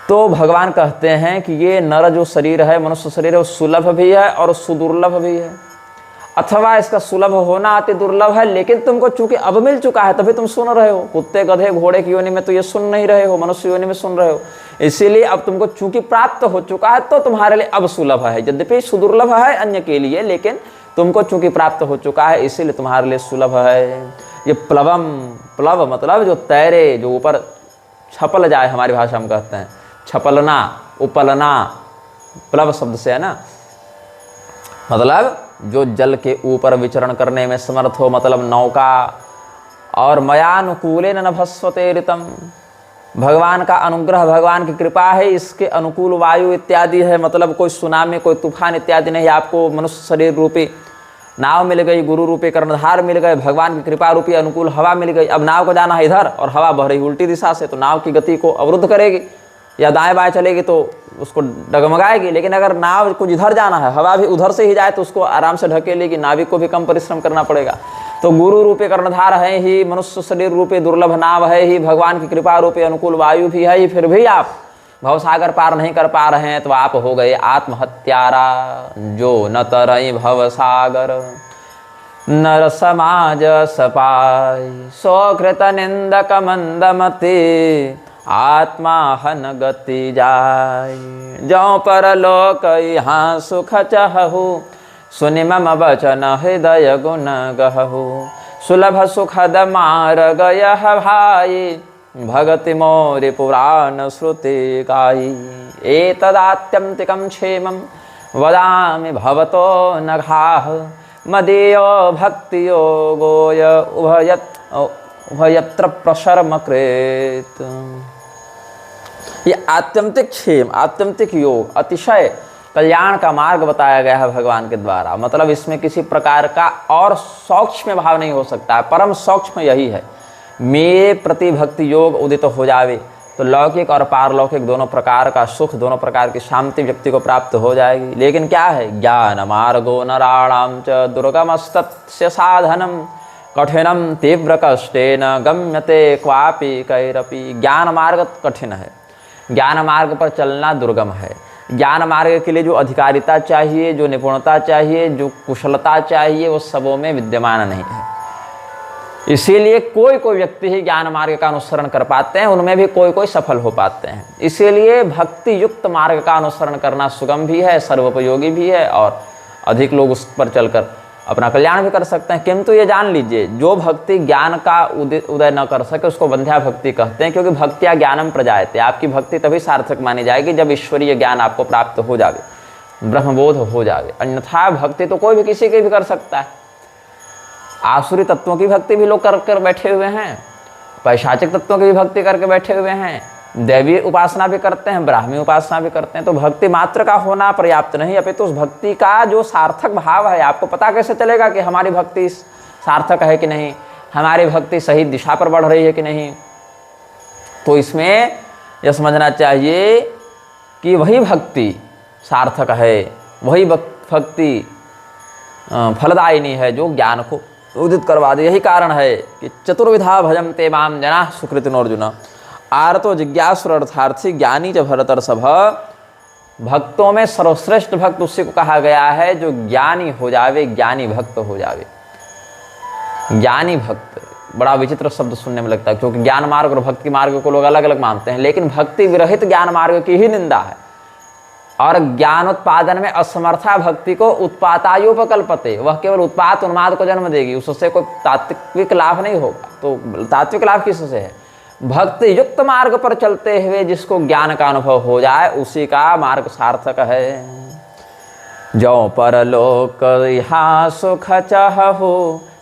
तो भगवान कहते हैं कि ये नर जो शरीर है, मनुष्य शरीर है, वो सुलभ भी है और सुदुर्लभ भी है, अथवा इसका सुलभ होना अति दुर्लभ है, लेकिन तुमको चूंकि अब मिल चुका है तभी तुम सुन रहे हो। कुत्ते गधे घोड़े की योनि में तो ये सुन नहीं रहे हो, मनुष्य योनि में सुन रहे हो। इसीलिए अब तुमको चूंकि प्राप्त हो चुका है तो तुम्हारे लिए अब सुलभ है। यद्यपि सुदुर्लभ है अन्य के लिए, लेकिन तुमको चूंकि प्राप्त हो चुका है इसीलिए तुम्हारे लिए सुलभ है। ये प्लवम, प्लव मतलब जो तैरे, जो ऊपर छपल जाए, हमारी भाषा में कहते हैं छपलना, उपलना, प्लव शब्द से है ना, मतलब जो जल के ऊपर विचरण करने में समर्थ हो, मतलब नौका। और मयानुकूलेन नभस्वते ऋतं, भगवान का अनुग्रह, भगवान की कृपा है, इसके अनुकूल वायु इत्यादि है, मतलब कोई सुनामी, कोई तूफान इत्यादि नहीं। आपको मनुष्य शरीर रूपी नाव मिल गई, गुरु रूपी कर्णधार मिल गए, भगवान की कृपा रूपी अनुकूल हवा मिल गई। अब नाव को जाना है इधर और हवा बह रही उल्टी दिशा से, तो नाव की गति को अवरुद्ध करेगी, या दाएं बाएं चलेगी तो उसको डगमगाएगी। लेकिन अगर नाव को जिधर जाना है, हवा भी उधर से ही जाए तो उसको आराम से ढकेलेगी, नाविक को भी कम परिश्रम करना पड़ेगा। तो गुरु रूपी कर्णधार है ही, मनुष्य शरीर रूपी दुर्लभ नाव है ही, भगवान की कृपा रूपी अनुकूल वायु भी है ही, फिर भी आप भवसागर पार नहीं कर पा रहे हैं तो आप हो गए आत्महत्यारा। जो न तरई भवसागर नर समाज सपाय, सोकृत निंदक मंदमति, आत्मा हन गति जाय। जो परलोक यहाँ सुख चहु, सुनि मम वचन हृदय गुण गहु। सुलभ सुखद मार्ग यह भाई, भगति मोरि पुराण श्रुति गाई। एतदात्यन्तिकं क्षेमं वदामि भवतो नघाः, मदीयो भक्ति योगोय उभयत्र प्रशर्म कृत। ये आत्यंतिक क्षेम, आत्यंतिक योग, अतिशय कल्याण का मार्ग बताया गया है भगवान के द्वारा। मतलब इसमें किसी प्रकार का और सूक्ष्म भाव नहीं हो सकता है, परम सूक्ष्म यही है। मेरे प्रति भक्ति योग उदित हो जावे, तो लौकिक और पारलौकिक दोनों प्रकार का सुख, दोनों प्रकार की शांति व्यक्ति को प्राप्त हो जाएगी। लेकिन क्या है, ज्ञान मार्गो नराणाम च दुर्गमस्तस्य साधनम कठिनम तीव्र कष्टेन गम्यते क्वापि कैरपि। ज्ञान मार्ग कठिन है, ज्ञान मार्ग पर चलना दुर्गम है। ज्ञान मार्ग के लिए जो अधिकारिता चाहिए, जो निपुणता चाहिए, जो कुशलता चाहिए, वो सबों में विद्यमान नहीं है। इसीलिए कोई कोई व्यक्ति ही ज्ञान मार्ग का अनुसरण कर पाते हैं, उनमें भी कोई कोई सफल हो पाते हैं। इसीलिए भक्ति युक्त मार्ग का अनुसरण करना सुगम भी है, सर्वोपयोगी भी है, और अधिक लोग उस पर चलकर अपना कल्याण भी कर सकते हैं। किंतु ये जान लीजिए, जो भक्ति ज्ञान का उदय न कर सके उसको बंध्या भक्ति कहते हैं, क्योंकि भक्तिया ज्ञानम प्रजायते। आपकी भक्ति तभी सार्थक मानी जाएगी जब ईश्वरीय ज्ञान आपको प्राप्त हो जाए, ब्रह्मबोध हो जाए। अन्यथा भक्ति तो कोई भी किसी की भी कर सकता है। आसुरी तत्वों की भक्ति भी लोग कर बैठे हुए हैं, पैशाचिक तत्वों की भी भक्ति करके बैठे हुए हैं, दैवीय उपासना भी करते हैं, ब्राह्मी उपासना भी करते हैं। तो भक्ति मात्र का होना पर्याप्त नहीं, अपितु उस भक्ति का जो सार्थक भाव है, आपको पता कैसे चलेगा कि हमारी भक्ति सार्थक है कि नहीं, हमारी भक्ति सही दिशा पर बढ़ रही है कि नहीं। तो इसमें यह समझना चाहिए कि वही भक्ति सार्थक है, वही भक्ति फलदायिनी है जो ज्ञान को उदित करवा दे। यही कारण है कि चतुर्विधा भजम ते माम जना सुकृतिनो अर्जुन। आर्तो जिज्ञासुर अर्थार्थी ज्ञानी च भरतर्षभ। भक्तों में सर्वश्रेष्ठ भक्त उसी को कहा गया है जो ज्ञानी हो जावे, ज्ञानी भक्त हो जावे। ज्ञानी भक्त बड़ा विचित्र शब्द सुनने में लगता है, क्योंकि ज्ञान मार्ग और भक्ति मार्ग को लोग अलग अलग मानते हैं, लेकिन भक्ति विरहित ज्ञान मार्ग की ही निंदा है। और ज्ञानोत्पादन में असमर्था भक्ति को उत्पातायोपकल्पते, वह केवल उत्पात उन्माद को जन्म देगी, उससे कोई तात्विक लाभ नहीं होगा। तो तात्विक लाभ किससे है? भक्ति युक्त मार्ग पर चलते हुए जिसको ज्ञान का अनुभव हो जाए उसी का मार्ग सार्थक है। जो परलोक यहाँ सुख चाहु,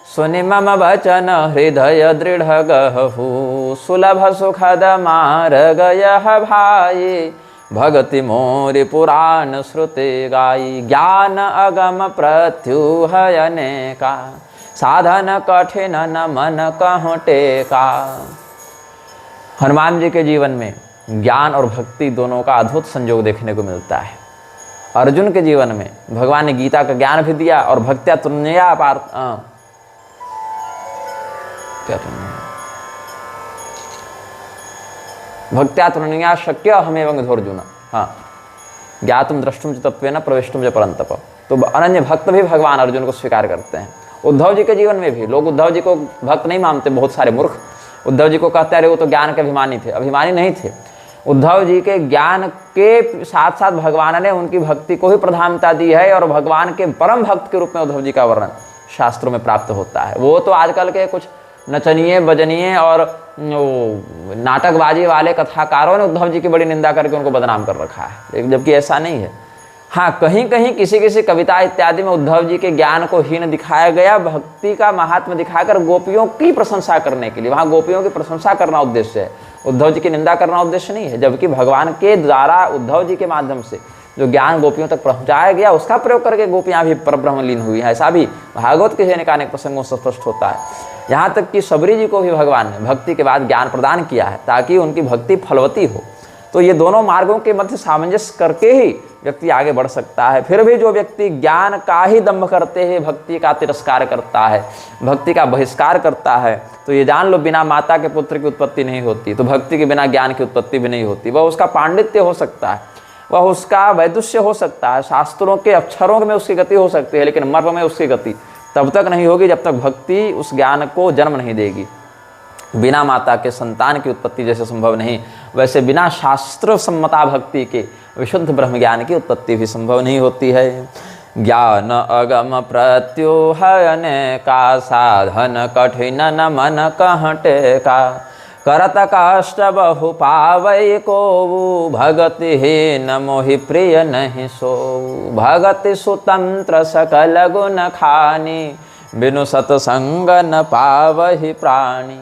सुनि मम वचन हृदय दृढ़ गहु। सुलभ सुखद मार्ग यह भाई, भगति मोरि पुराण श्रुति गाई। ज्ञान अगम प्रत्युह अनेका, साधन कठिन न मन कहु टेका। हनुमान जी के जीवन में ज्ञान और भक्ति दोनों का अद्भुत संयोग देखने को मिलता है। अर्जुन के जीवन में भगवान ने गीता का ज्ञान भी दिया और भक्त्या तुन्या भक्त्या तुन्या शक्य हमें धोर्जुन। हाँ, ज्ञातुम द्रष्टुम च तत्वेन प्रविष्टुम च परंतप। तो अनन्य भक्त भी भगवान अर्जुन को स्वीकार करते हैं। उद्धव जी के जीवन में भी लोग उद्धव जी को भक्त नहीं मानते, बहुत सारे मूर्ख उद्धव जी को कहते अरे वो तो ज्ञान के अभिमानी थे। अभिमानी नहीं थे, उद्धव जी के ज्ञान के साथ साथ भगवान ने उनकी भक्ति को ही प्रधानता दी है, और भगवान के परम भक्त के रूप में उद्धव जी का वर्णन शास्त्रों में प्राप्त होता है। वो तो आजकल के कुछ नचनीय बजनीय और नाटकबाजी वाले कथाकारों ने उद्धव जी की बड़ी निंदा करके उनको बदनाम कर रखा है, जबकि ऐसा नहीं है। हाँ, कहीं कहीं किसी किसी कविता इत्यादि में उद्धव जी के ज्ञान को हीन दिखाया गया, भक्ति का महात्म्य दिखाकर गोपियों की प्रशंसा करने के लिए। वहाँ गोपियों की प्रशंसा करना उद्देश्य है, उद्धव जी की निंदा करना उद्देश्य नहीं है। जबकि भगवान के द्वारा उद्धव जी के माध्यम से जो ज्ञान गोपियों तक पहुँचाया गया उसका प्रयोग करके गोपियाँ भी परब्रह्म लीन हुई हैं। ऐसा भी भागवत के अनेक प्रसंगों से स्पष्ट होता है। यहाँ तक कि सबरी जी को भी भगवान ने भक्ति के बाद ज्ञान प्रदान किया है ताकि उनकी भक्ति फलवती हो। तो ये दोनों मार्गों के मध्य सामंजस्य करके ही व्यक्ति आगे बढ़ सकता है। फिर भी जो व्यक्ति ज्ञान का ही दंभ करते हुए भक्ति का तिरस्कार करता है, भक्ति का बहिष्कार करता है, तो ये जान लो बिना माता के पुत्र की उत्पत्ति नहीं होती, तो भक्ति के बिना ज्ञान की उत्पत्ति भी नहीं होती। वह उसका पांडित्य हो सकता है, वह उसका वैदुष्य हो सकता है, शास्त्रों के अक्षरों में उसकी गति हो सकती है, लेकिन मर्म में उसकी गति तब तक नहीं होगी जब तक भक्ति उस ज्ञान को जन्म नहीं देगी। बिना माता के संतान की उत्पत्ति जैसे संभव नहीं, वैसे बिना शास्त्र सम्मता भक्ति के विशुद्ध ब्रह्म ज्ञान की उत्पत्ति भी संभव नहीं होती है। ज्ञान अगम प्रत्युहन का, साधन कठिन न मन कहटे का। करत कष्ट बहु पावै को, भगति हीन मोहि प्रिय नहीं सो। भगति सुतंत्र सकल गुण खानी, बिनु सतसंग न पावहि प्राणी।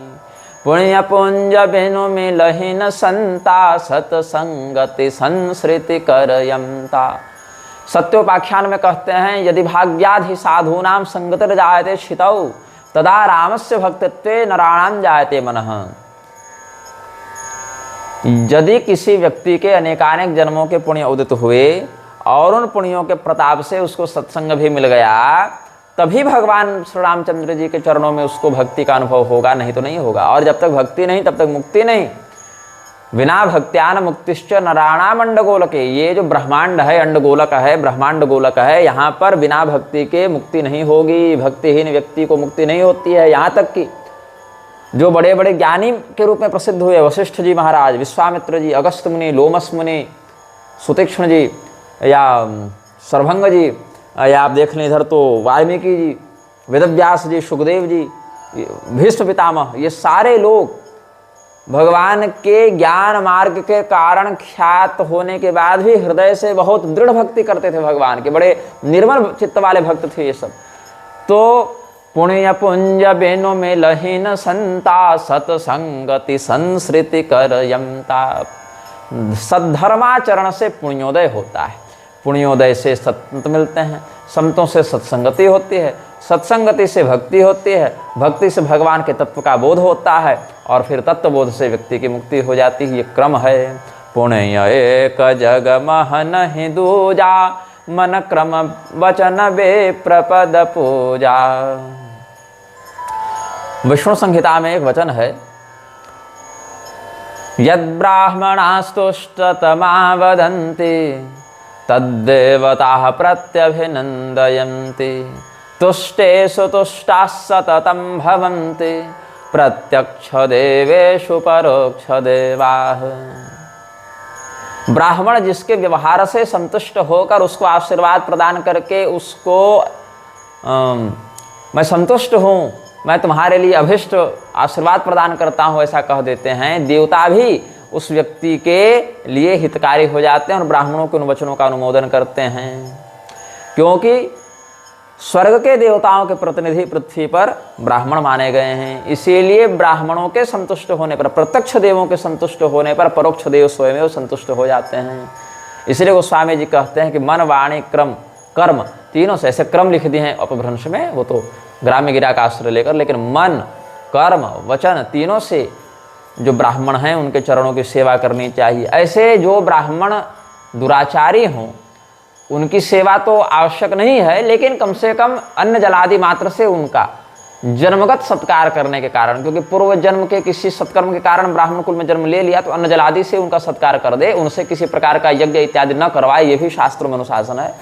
पुण्य पुंज बिनु मिलहि न संता, सतसंगति संसृति करयंता। सत्योपाख्यान में कहते हैं यदि भाग्याधि साधूनाम संगतिर जायते क्षितौ, तदा रामस्य भक्तित्वे नराणां जायते मनः। यदि किसी व्यक्ति के अनेकानेक जन्मों के पुण्य उदित हुए और उन पुण्यों के प्रताप से उसको सत्संग भी मिल गया, तभी भगवान श्री रामचंद्र जी के चरणों में उसको भक्ति का अनुभव होगा, नहीं तो नहीं होगा। और जब तक भक्ति नहीं तब तक मुक्ति नहीं। बिना भक्त्यान मुक्तिश्च नराणाम अंडगोलके, ये जो ब्रह्मांड है, अंडगोलक है, ब्रह्मांड गोलक है, यहाँ पर बिना भक्ति के मुक्ति नहीं होगी। भक्तिहीन व्यक्ति को मुक्ति नहीं होती है। यहाँ तक कि जो बड़े बड़े ज्ञानी के रूप में प्रसिद्ध हुए, वशिष्ठ जी महाराज, विश्वामित्र जी, अगस्त मुनि, लोमस मुनि, सुतीक्ष्ण जी या सर्वभंग जी, या आप देख लें इधर तो वाल्मीकि जी, वेदव्यास जी, सुखदेव जी, भीष्म पितामह, ये सारे लोग भगवान के ज्ञान मार्ग के कारण ख्यात होने के बाद भी हृदय से बहुत दृढ़ भक्ति करते थे भगवान के। बड़े निर्मल चित्त वाले भक्त थे ये सब। तो पुण्य पुंज बेनो में लहीन संता, सतसंगति संस्कृति करयमता। सद्धर्माचरण से पुण्योदय होता है, पुण्योदय से संत मिलते हैं, संतों से सत्संगति होती है, सत्संगति से भक्ति होती है, भक्ति से भगवान के तत्व का बोध होता है, और फिर तत्व बोध से व्यक्ति की मुक्ति हो जाती है। ये क्रम है। पुण्य एक जग मह नहीं दूजा, मन क्रम वचन बे प्रपद पूजा। विष्णु संहिता में एक वचन है, यद ब्राह्मणास्तुष्टतमा वदन्ति तद्देवताः प्रत्यभिनन्दयन्ति, तुष्टेषु तुष्टाः सततं भवन्ति, प्रत्यक्ष देवेषु परोक्ष देवाः। ब्राह्मण जिसके व्यवहार से संतुष्ट होकर उसको आशीर्वाद प्रदान करके उसको मैं संतुष्ट हूँ, मैं तुम्हारे लिए अभिष्ट आशीर्वाद प्रदान करता हूँ, ऐसा कह देते हैं, देवता भी उस व्यक्ति के लिए हितकारी हो जाते हैं और ब्राह्मणों के उन वचनों का अनुमोदन करते हैं। क्योंकि स्वर्ग के देवताओं के प्रतिनिधि पृथ्वी पर ब्राह्मण माने गए हैं, इसीलिए ब्राह्मणों के संतुष्ट होने पर, प्रत्यक्ष देवों के संतुष्ट होने पर परोक्ष देव स्वयं वो संतुष्ट हो जाते हैं। इसलिए गोस्वामी जी कहते हैं कि मन, वाणी, क्रम, कर्म तीनों से, ऐसे क्रम लिख दिए हैं अपभ्रंश में, वो तो ग्राम्य गिरा का आश्रय लेकर, लेकिन मन, कर्म, वचन तीनों से जो ब्राह्मण हैं उनके चरणों की सेवा करनी चाहिए। ऐसे जो ब्राह्मण दुराचारी हों उनकी सेवा तो आवश्यक नहीं है, लेकिन कम से कम अन्न जलादि मात्र से उनका जन्मगत सत्कार करने के कारण, क्योंकि पूर्व जन्म के किसी सत्कर्म के कारण ब्राह्मण कुल में जन्म ले लिया, तो अन्न जलादि से उनका सत्कार कर दे, उनसे किसी प्रकार का यज्ञ इत्यादि न करवाए, ये भी शास्त्रों में अनुशासन है।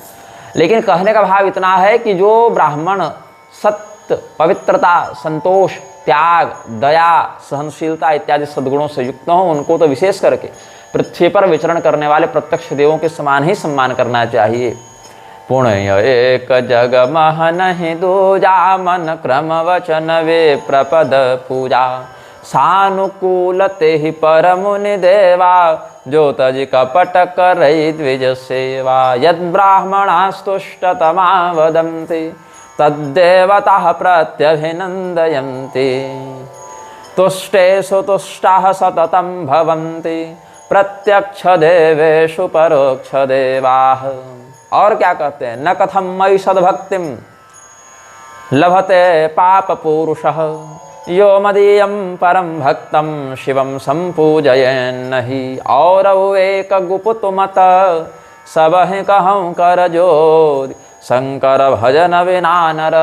लेकिन कहने का भाव इतना है कि जो ब्राह्मण सत्य, पवित्रता, संतोष, त्याग, दया, सहनशीलता इत्यादि सद्गुणों से युक्त हों, उनको तो विशेष करके पृथ्वी पर विचरण करने वाले प्रत्यक्ष देवों के समान ही सम्मान करना चाहिए। पुण्य एक जग मह नहीं दूजा, मन क्रम वचन वे प्रपद पूजा। सानुकूल ते ही पर मुनि देवा, जो तज कपट करई द्विज सेवा। यद ब्राह्मणास्तुष्टतमा वदन्ति तद्देवताः प्रत्यभिनन्दयन्ति, तुष्टेषु तुष्टाः सततं भवन्ति, प्रत्यक्ष देवेषु परोक्ष देवाः। और क्या कहते हैं, न कथम मयि सद्भक्तिं लभते पाप पुरुषः, यो मदीयं परम भक्तं शिवं संपूजयेन्नहि। और एक गुप्त मत सबहि कहूँ कर जोर, शंकर भजन बिना नर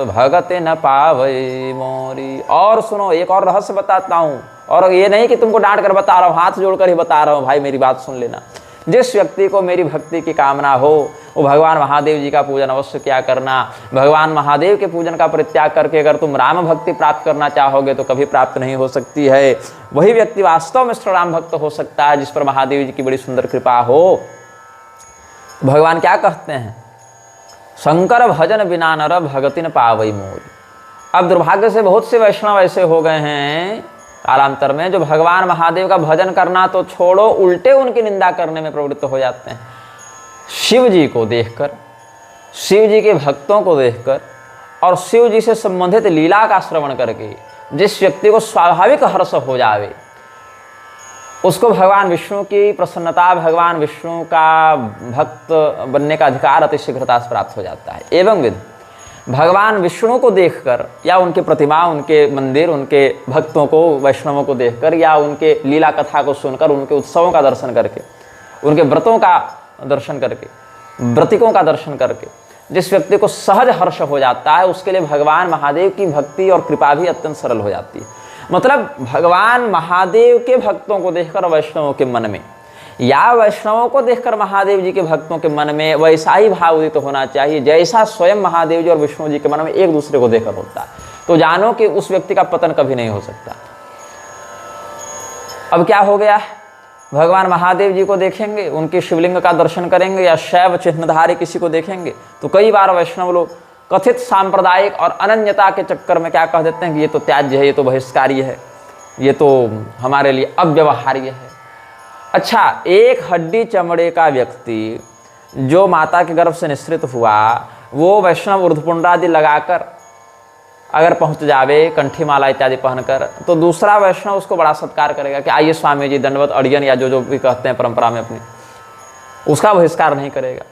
भगति न पावै मोरी। और सुनो, एक और रहस्य बताता हूँ, और ये नहीं कि तुमको डांट कर बता रहा हूँ, हाथ जोड़कर ही बता रहा हूँ, भाई मेरी बात सुन लेना। जिस व्यक्ति को मेरी भक्ति की कामना हो वो भगवान महादेव जी का पूजन अवश्य क्या करना। भगवान महादेव के पूजन का परित्याग करके अगर तुम राम भक्ति प्राप्त करना चाहोगे तो कभी प्राप्त नहीं हो सकती है। वही व्यक्ति वास्तव में श्री राम भक्त हो सकता है जिस पर महादेव जी की बड़ी सुंदर कृपा हो। भगवान क्या कहते हैं, शंकर भजन बिना नर भगति न पावई मोरी। अब दुर्भाग्य से बहुत से वैष्णव ऐसे हो गए हैं कालांतर में जो भगवान महादेव का भजन करना तो छोड़ो, उल्टे उनकी निंदा करने में प्रवृत्त हो जाते हैं। शिव जी को देखकर, शिव जी के भक्तों को देखकर और शिव जी से संबंधित लीला का श्रवण करके जिस व्यक्ति को स्वाभाविक हर्ष हो जावे उसको भगवान विष्णु की प्रसन्नता, भगवान विष्णु का भक्त बनने का अधिकार अति शीघ्रता से प्राप्त हो जाता है। एवं विध भगवान विष्णु को देखकर या उनकी प्रतिमा, उनके मंदिर, उनके भक्तों को, वैष्णवों को देखकर या उनके लीला कथा को सुनकर, उनके उत्सवों का दर्शन करके, उनके व्रतों का दर्शन करके, व्रतिकों का दर्शन करके जिस व्यक्ति को सहज हर्ष हो जाता है, उसके लिए भगवान महादेव की भक्ति और कृपा भी अत्यंत सरल हो जाती है। मतलब भगवान महादेव के भक्तों को देखकर वैष्णवों के मन में या वैष्णवों को देखकर महादेव जी के भक्तों के मन में वैसा ही भाव उदित होना चाहिए जैसा स्वयं महादेव जी और विष्णु जी के मन में एक दूसरे को देखकर होता है। तो जानो कि उस व्यक्ति का पतन कभी नहीं हो सकता। अब क्या हो गया, भगवान महादेव जी को देखेंगे, उनके शिवलिंग का दर्शन करेंगे या शैव चिन्हधारी किसी को देखेंगे तो कई बार वैष्णव लोग कथित सांप्रदायिक और अनन्यता के चक्कर में क्या कह देते हैं कि ये तो त्याज्य है, ये तो बहिष्कार्य है, ये तो हमारे लिए अव्यवहार्य है। अच्छा, एक हड्डी चमड़े का व्यक्ति जो माता के गर्भ से निःसृत हुआ, वो वैष्णव ऊर्ध्वपुंड्रादि लगाकर अगर पहुंच जावे, कंठी माला इत्यादि पहनकर, तो दूसरा वैष्णव उसको बड़ा सत्कार करेगा कि आइए स्वामी जी दंडवत, अड़ियन या जो भी कहते हैं परंपरा में अपनी, उसका बहिष्कार नहीं करेगा।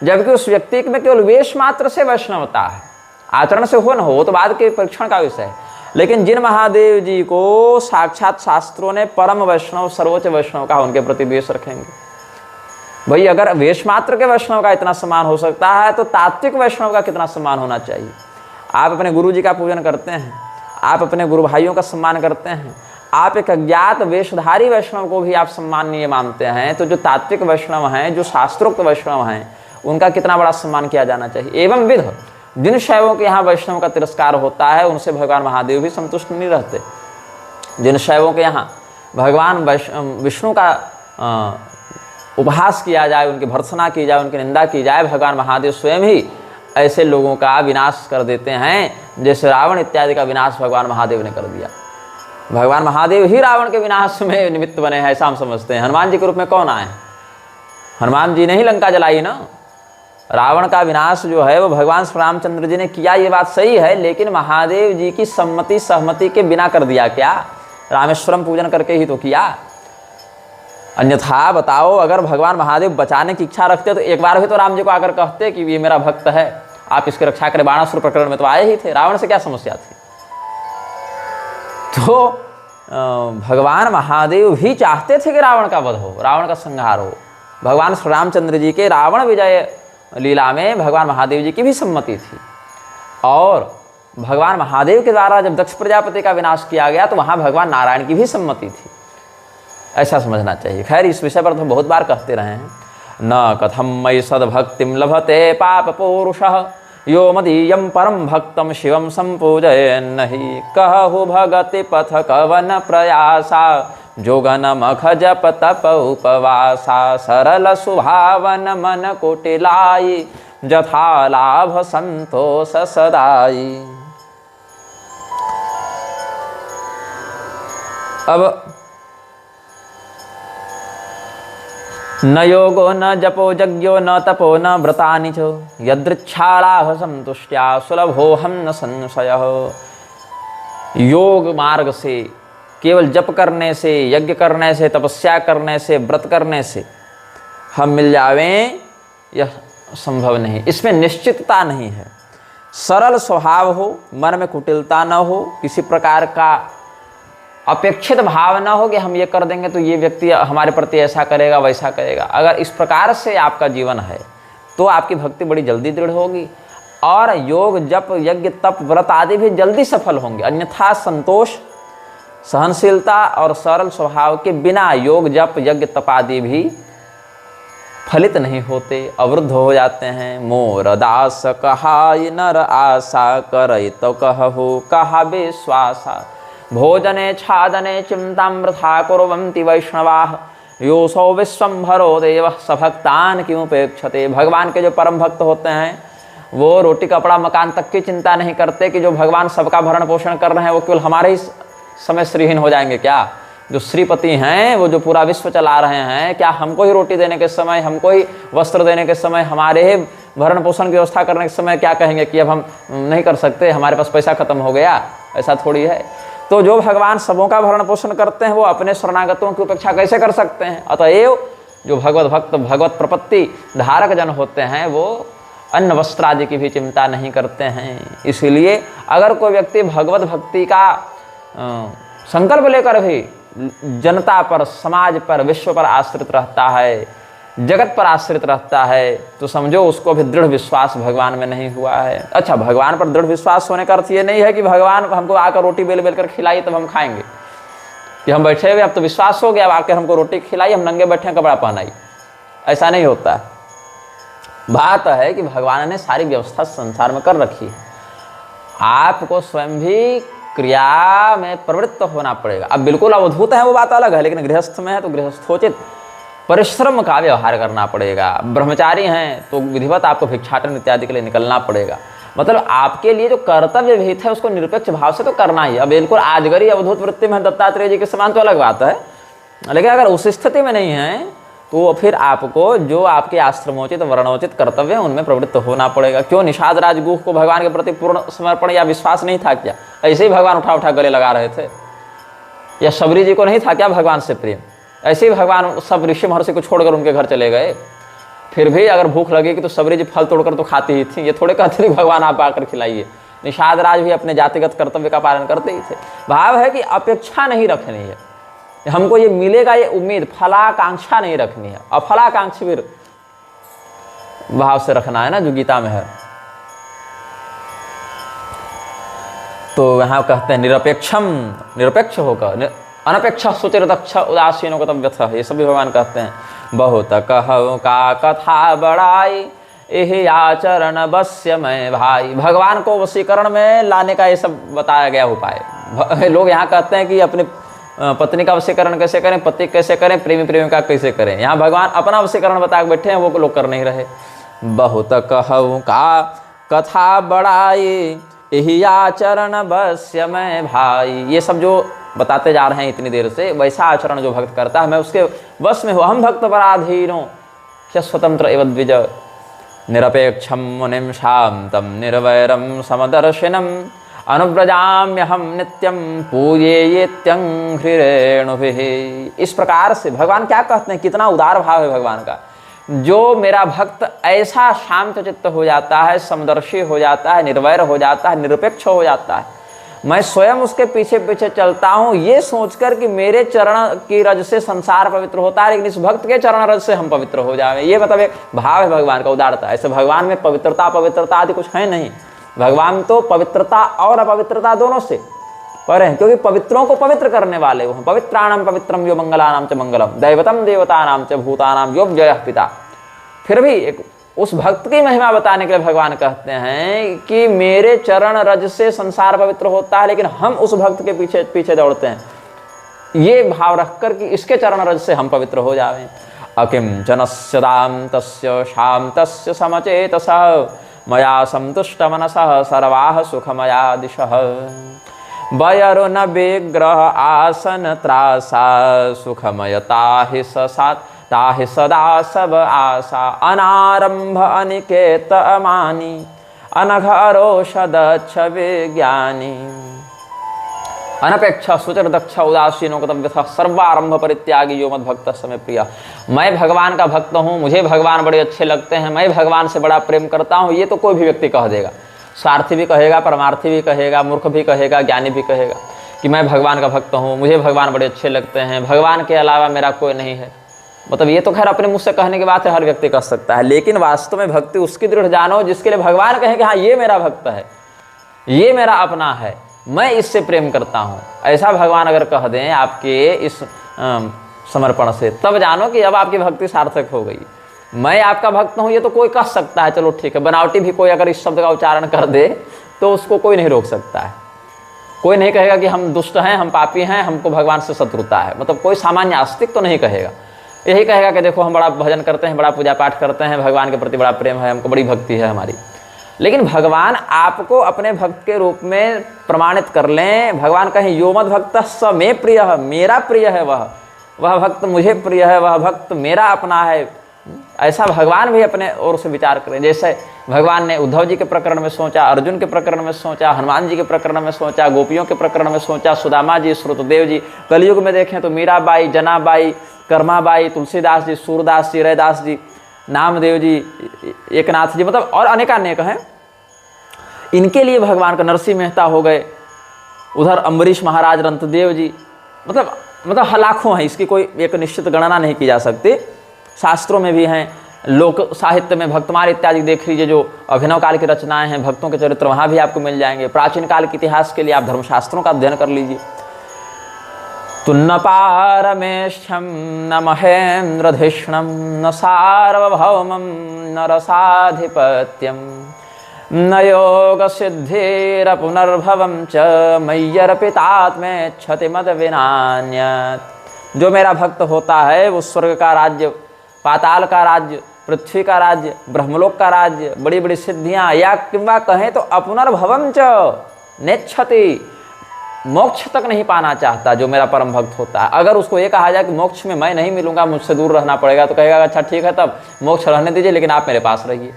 जबकि उस व्यक्ति में केवल वेश मात्र से वैष्णवता है, आचरण से हो न हो वो तो बाद के परीक्षण का विषय है। लेकिन जिन महादेव जी को साक्षात शास्त्रों ने परम वैष्णव, सर्वोच्च वैष्णव का, उनके प्रति द्वेष रखेंगे। भाई अगर वेश मात्र के वैष्णव का इतना सम्मान हो सकता है तो तात्विक वैष्णव का कितना सम्मान होना चाहिए। आप अपने गुरु जी का पूजन करते हैं, आप अपने गुरु भाइयों का सम्मान करते हैं, आप एक अज्ञात वेशधारी वैष्णव को भी आप सम्माननीय मानते हैं, तो जो तात्विक वैष्णव हैं, जो शास्त्रोक्त वैष्णव हैं, उनका कितना बड़ा सम्मान किया जाना चाहिए। एवं विध जिन शैवों के यहाँ वैष्णव का तिरस्कार होता है, उनसे भगवान महादेव भी संतुष्ट नहीं रहते। जिन शैवों के यहाँ भगवान विष्णु का उपहास किया जाए, उनकी भर्त्सना की जाए, उनकी निंदा की जाए, भगवान महादेव स्वयं ही ऐसे लोगों का विनाश कर देते हैं। जैसे रावण इत्यादि का विनाश भगवान महादेव ने कर दिया। भगवान महादेव ही रावण के विनाश में निमित्त बने हैं, ऐसा हम समझते हैं। हनुमान जी के रूप में कौन आए? हनुमान जी ने ही लंका जलाई ना। रावण का विनाश जो है वो भगवान श्री रामचंद्र जी ने किया, ये बात सही है, लेकिन महादेव जी की सम्मति सहमति के बिना कर दिया क्या? रामेश्वरम पूजन करके ही तो किया। अन्यथा बताओ, अगर भगवान महादेव बचाने की इच्छा रखते तो एक बार भी तो राम जी को आकर कहते कि ये मेरा भक्त है, आप इसकी रक्षा करें। बाणासुर प्रकरण में तो आए ही थे, रावण से क्या समस्या थी? तो भगवान महादेव भी चाहते थे कि रावण का वध हो, रावण का संहार हो। भगवान श्री रामचंद्र जी के रावण विजय लीला में भगवान महादेव जी की भी सम्मति थी, और भगवान महादेव के द्वारा जब दक्ष प्रजापति का विनाश किया गया तो वहाँ भगवान नारायण की भी सम्मति थी। ऐसा समझना चाहिए। खैर, इस विषय पर तो बहुत बार कहते रहे हैं। न कथम मयि सद्भक्तिम लभते पाप पुरुषः यो मदीयम परम भक्तम शिवम संपूजयन् हि कहु भगति पथ कवन प्रयासा जोगन मख जप तप उपवासा सरल सुभावन मन कुटिलाई जथा लाभ संतोष सदाई। अब न योगो न जपो यज्ञो न तपो न व्रतानि च यदृच्छालाभ संतुष्ट्या सुलभोहम न संशयः। योग मार्ग से, केवल जप करने से, यज्ञ करने से, तपस्या करने से, व्रत करने से हम मिल जावें, यह संभव नहीं। इसमें निश्चितता नहीं है। सरल स्वभाव हो, मन में कुटिलता न हो, किसी प्रकार का अपेक्षित भाव न हो कि हम ये कर देंगे तो ये व्यक्ति हमारे प्रति ऐसा करेगा, वैसा करेगा। अगर इस प्रकार से आपका जीवन है तो आपकी भक्ति बड़ी जल्दी दृढ़ होगी और योग, जप, यज्ञ, तप, व्रत आदि भी जल्दी सफल होंगे। अन्यथा संतोष, सहनशीलता और सरल स्वभाव के बिना योग, जप, यज्ञ, तप आदि भी फलित नहीं होते, अवरुद्ध हो जाते हैं। मोर दास कहाई नर आशा करई तो कहु कहा विश्वासा भोजने छादने चिंतां वृथा कुर्वन्ति वैष्णवाः योऽसौ विश्वम्भरो देवः स भक्तान् किमुपेक्षते। भगवान के जो परम भक्त होते हैं वो रोटी कपड़ा मकान तक की चिंता नहीं करते कि जो भगवान सबका भरण पोषण कर रहे हैं वो केवल हमारे ही समय श्रीहीन हो जाएंगे क्या? जो श्रीपति हैं, वो जो पूरा विश्व चला रहे हैं, क्या हमको ही रोटी देने के समय, हमको ही वस्त्र देने के समय, हमारे ही भरण पोषण की व्यवस्था करने के समय क्या कहेंगे कि अब हम नहीं कर सकते, हमारे पास पैसा खत्म हो गया? ऐसा थोड़ी है। तो जो भगवान सबों का भरण पोषण करते हैं वो अपने शरणागतों की उपेक्षा कैसे कर सकते हैं? अतएव जो भगवत भक्त, भगवत प्रपत्ति धारक जन होते हैं वो अन्न वस्त्र आदि की भी चिंता नहीं करते हैं। इसीलिए अगर कोई व्यक्ति भगवत भक्ति का संकल्प लेकर भी जनता पर, समाज पर, विश्व पर आश्रित रहता है, जगत पर आश्रित रहता है, तो समझो उसको भी दृढ़ विश्वास भगवान में नहीं हुआ है। अच्छा, भगवान पर दृढ़ विश्वास होने का अर्थ ये नहीं है कि भगवान हमको आकर रोटी बेल बेल कर खिलाई तब हम खाएंगे, कि हम बैठे हुए अब तो विश्वास हो गया, अब आकर हमको रोटी खिलाई, हम नंगे बैठे कपड़ा पहनाई। ऐसा नहीं होता है। बात है कि भगवान ने सारी व्यवस्था संसार में कर रखी है, आपको स्वयं भी क्रिया में प्रवृत्त होना पड़ेगा। अब बिल्कुल अवधूत है वो बात अलग है, लेकिन गृहस्थ में है तो गृहस्थोचित परिश्रम का व्यवहार करना पड़ेगा। ब्रह्मचारी हैं तो विधिवत आपको भिक्षाटन इत्यादि के लिए निकलना पड़ेगा। मतलब आपके लिए जो कर्तव्य विहित है उसको निरपेक्ष भाव से तो करना ही। अब बिल्कुल आजगरी अवधूत वृत्ति में दत्तात्रेय जी के समान तो अलग बात है, लेकिन अगर उस स्थिति में नहीं है तो फिर आपको जो आपके आश्रमोचित वर्णोचित कर्तव्य है उनमें प्रवृत्त होना पड़ेगा। क्यों निषाद राजगुह को भगवान के प्रति पूर्ण समर्पण या विश्वास नहीं था क्या? ऐसे ही भगवान उठा उठा गले लगा रहे थे। या शबरी जी को नहीं था क्या भगवान से प्रेम? ऐसे ही भगवान सब ऋषि महर्षि को छोड़कर उनके घर चले गए। फिर भी अगर भूख लगेगी तो शबरी जी फल तोड़कर तो खाती ही थी, ये थोड़े कहते थे भगवान आप आकर खिलाइए। निषाद राज भी अपने जातिगत कर्तव्य का पालन करते ही थे। भाव है कि अपेक्षा नहीं रखनी है, हमको ये मिलेगा ये उम्मीद, फलाकांक्षा नहीं रखनी है। अफलाकांक्षी भी भाव से रखना है ना, जो गीता में है। तो यहाँ कहते हैं निरपेक्षम, निरपेक्ष होकर, अनपेक्ष सुचिरदक्ष उदासीनो गतव्यथ, ये सभी भगवान कहते हैं। बहुत कहु का कथा बड़ाई, यही आचरण बस्य मैं भाई। भगवान को वशीकरण में लाने का ये सब बताया गया उपाय। लोग यहाँ कहते हैं कि अपने पत्नी का वशीकरण कैसे करें, पति कैसे करें, प्रेमी प्रेमिका कैसे करें। यहाँ भगवान अपना वशीकरण बता के बैठे हैं, वो लोग कर नहीं रहे। बहुत कहु का कथा बड़ाई, यही आचरण बस्य मैं भाई। ये सब जो बताते जा रहे हैं इतनी देर से, वैसा आचरण जो भक्त करता है मैं उसके बस में हूँ। हम भक्त पराधीनो स्वतंत्र एवं द्विज, निरपेक्षम मुनिम शांतम निर्वैरम समदर्शिनम, अनुव्रजाम्यहम नित्यम पूजेयेत्यंघ्रिरेणुभिः। इस प्रकार से भगवान क्या कहते हैं, कितना उदार भाव है भगवान का। जो मेरा भक्त ऐसा शांत चित्त हो जाता है, समदर्शी हो जाता है, निर्वैर हो जाता है, निरपेक्ष हो जाता है, मैं स्वयं उसके पीछे पीछे चलता हूँ ये सोचकर कि मेरे चरण की रज से संसार पवित्र होता है, लेकिन इस भक्त के चरण रज से हम पवित्र हो जाएं। ये मतलब एक भाव है भगवान का, उदारता। ऐसे भगवान में पवित्रता पवित्रता आदि कुछ है नहीं। भगवान तो पवित्रता और अपवित्रता दोनों से पर हैं, क्योंकि पवित्रों को पवित्र करने वाले वो हैं। पवित्राणाम पवित्रम यो मंगलानाम च मंगलम, दैवतम देवतानाम च भूतानाम यो जयः पिता। फिर भी एक उस भक्त की महिमा बताने के लिए भगवान कहते हैं कि मेरे चरण रज से संसार पवित्र होता है, लेकिन हम उस भक्त के पीछे पीछे दौड़ते हैं, ये भाव रखकर कि इसके चरण रज से हम पवित्र हो जाएं। अकिम जनस्य दाम तस्य शांतस्य समचेतसः, मया संतुष्ट मनसः सर्वाः सुखमया दिशः। वयरुन विग्रह आसन त्रासा, सुखमयता ही ससात ताहि सदा सब आशा। अनारंभ अनिकेत अमानी, अनघ अरोषद विज्ञानी। अनपेक्षा सुचिर दक्ष उदासीनो गतव्यथ, सर्वारंभ परित्यागी यो मद भक्त समय प्रिय। मैं भगवान का भक्त हूँ, मुझे भगवान बड़े अच्छे लगते हैं, मैं भगवान से बड़ा प्रेम करता हूँ, ये तो कोई भी व्यक्ति कह देगा। स्वार्थी भी कहेगा, परमार्थी भी कहेगा, मूर्ख भी कहेगा, ज्ञानी भी कहेगा कि मैं भगवान का भक्त हूँ, मुझे भगवान बड़े अच्छे लगते हैं, भगवान के अलावा मेरा कोई नहीं है। मतलब ये तो खैर अपने मुँह से कहने की बात है, हर व्यक्ति कह सकता है, लेकिन वास्तव में भक्ति उसकी दृढ़ जानो जिसके लिए भगवान कहे कि हाँ ये मेरा भक्त है, ये मेरा अपना है, मैं इससे प्रेम करता हूँ। ऐसा भगवान अगर कह दें आपके इस समर्पण से, तब जानो कि अब आपकी भक्ति सार्थक हो गई। मैं आपका भक्त हूँ ये तो कोई कह सकता है, चलो ठीक है, बनावटी भी कोई अगर इस शब्द का उच्चारण कर दे तो उसको कोई नहीं रोक सकता है। कोई नहीं कहेगा कि हम दुष्ट हैं, हम पापी हैं, हमको भगवान से शत्रुता है, मतलब कोई सामान्य आस्तिक तो नहीं कहेगा। यही कहेगा कि देखो हम बड़ा भजन करते हैं, बड़ा पूजा पाठ करते हैं, भगवान के प्रति बड़ा प्रेम है, हमको बड़ी भक्ति है हमारी। लेकिन भगवान आपको अपने भक्त के रूप में प्रमाणित कर लें। भगवान कहें यो मद भक्त स मे प्रिय, मेरा प्रिय है वह भक्त मुझे प्रिय है, वह भक्त मेरा अपना है। ऐसा भगवान भी अपने ओर से विचार करें। जैसे भगवान ने उद्धव जी के प्रकरण में सोचा, अर्जुन के प्रकरण में सोचा, हनुमान जी के प्रकरण में सोचा, गोपियों के प्रकरण में सोचा, सुदामा जी, श्रुतदेव जी। कलयुग में देखें तो मीराबाई, जनाबाई, कर्माबाई, तुलसीदास जी, सूरदास जी, रैदास जी, नामदेव जी, एकनाथ जी, मतलब और अनेकानेक हैं। इनके लिए भगवान का नरसिंह मेहता हो गए, उधर अम्बरीश महाराज, रंतदेव जी, मतलब लाखों हैं, इसकी कोई एक निश्चित गणना नहीं की जा सकती। शास्त्रों में भी हैं, लोक साहित्य में भक्तमाल इत्यादि देख लीजिए, जो अभिनव काल की रचनाएं हैं, भक्तों के चरित्र वहाँ भी आपको मिल जाएंगे। प्राचीन काल के इतिहास के लिए आप धर्मशास्त्रों का अध्ययन कर लीजिए। तो न पारमेष्ठ्यम न महेन्द्रधिष्णम न सार्वभौमम न रसाधिपत्यम न योग सिद्धिर पुनर्भवम च मय्यर्पितात्मेच्छति मद विनान्यत्। जो मेरा भक्त होता है वो स्वर्ग का राज्य, पाताल का राज्य, पृथ्वी का राज्य, ब्रह्मलोक का राज्य, बड़ी बड़ी सिद्धियां, या किंवा कहें तो अपुनर्भवम च नेच्छति, मोक्ष तक नहीं पाना चाहता जो मेरा परम भक्त होता है। अगर उसको ये कहा जाए कि मोक्ष में मैं नहीं मिलूंगा, मुझसे दूर रहना पड़ेगा, तो कहेगा अच्छा ठीक है, तब मोक्ष रहने दीजिए, लेकिन आप मेरे पास रहिए।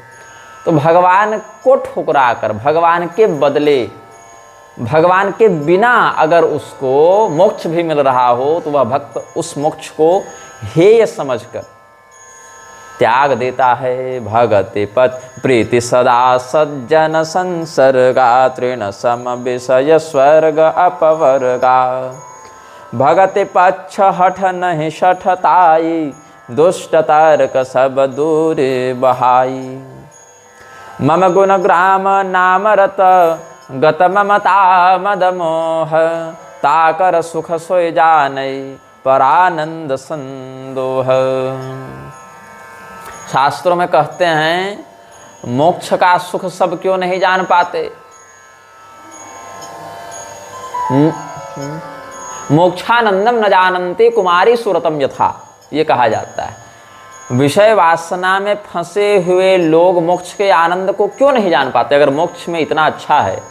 तो भगवान को ठुकरा कर, भगवान के बदले, भगवान के बिना अगर उसको मोक्ष भी मिल रहा हो तो वह भक्त उस मोक्ष को हेय समझकर त्याग देता है। भगति पथ प्रीति सदा सज्जन संसर्गा तृण सम विषय स्वर्ग अपवर्गा। भगति पक्ष हठ नहीं शठताई दुष्ट तर्क सब दूर बहाई। मम गुण ग्राम नाम रत गत ममता मद मोह ताकर सुख सोय जानई परानंद संदोह। शास्त्रों में कहते हैं मोक्ष का सुख सब क्यों नहीं जान पाते। मोक्षानंदम न जानन्ति कुमारी सुरतम यथा, ये कहा जाता है। विषय वासना में फंसे हुए लोग मोक्ष के आनंद को क्यों नहीं जान पाते। अगर मोक्ष में इतना अच्छा है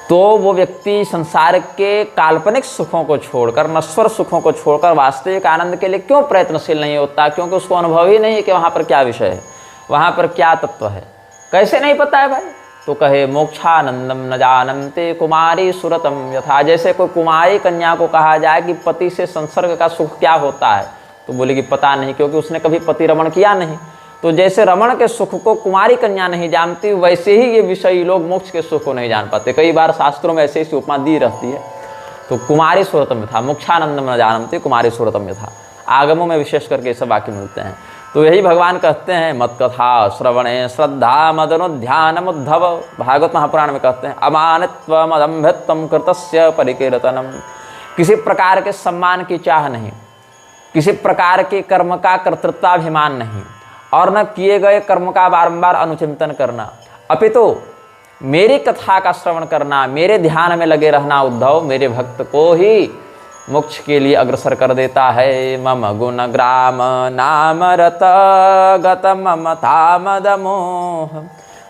तो वो व्यक्ति संसार के काल्पनिक सुखों को छोड़कर, नश्वर सुखों को छोड़कर वास्तविक आनंद के लिए क्यों प्रयत्नशील नहीं होता। क्योंकि उसको अनुभव ही नहीं है कि वहाँ पर क्या विषय है, वहाँ पर क्या तत्व है। कैसे नहीं पता है भाई। तो कहे मोक्षानंदम न जानन्ति कुमारी सुरतम यथा। जैसे कोई कुमारी कन्या को कहा जाए कि पति से संसर्ग का सुख क्या होता है, तो बोलेगी पता नहीं, क्योंकि उसने कभी पति रमण किया नहीं। तो जैसे रमण के सुख को कुमारी कन्या नहीं जानती, वैसे ही ये विषयी लोग मोक्ष के सुख को नहीं जान पाते। कई बार शास्त्रों में ऐसे ऐसी उपमा दी रहती है। तो कुमारी सुरतम यथा, मोक्षानंदम न जानन्ति कुमारी सुरतम यथा, आगमों में विशेष करके ये सब वाक्य मिलते हैं। तो यही भगवान कहते हैं मत कथा श्रवणे श्रद्धा मदनुध्यानम उद्धव। भागवत महापुराण में कहते हैं अमानित्व मदम्भित्वम कृतस्य परिकीर्तनम। किसी प्रकार के सम्मान की चाह नहीं, किसी प्रकार के कर्म का कर्तृत्वाभिमान नहीं, और न किए गए कर्म का बारंबार अनुचिंतन करना, अपितु मेरी कथा का श्रवण करना, मेरे ध्यान में लगे रहना उद्धव मेरे भक्त को ही मोक्ष के लिए अग्रसर कर देता है। मम गुण ग्राम नाम रत गत ममता मद मोह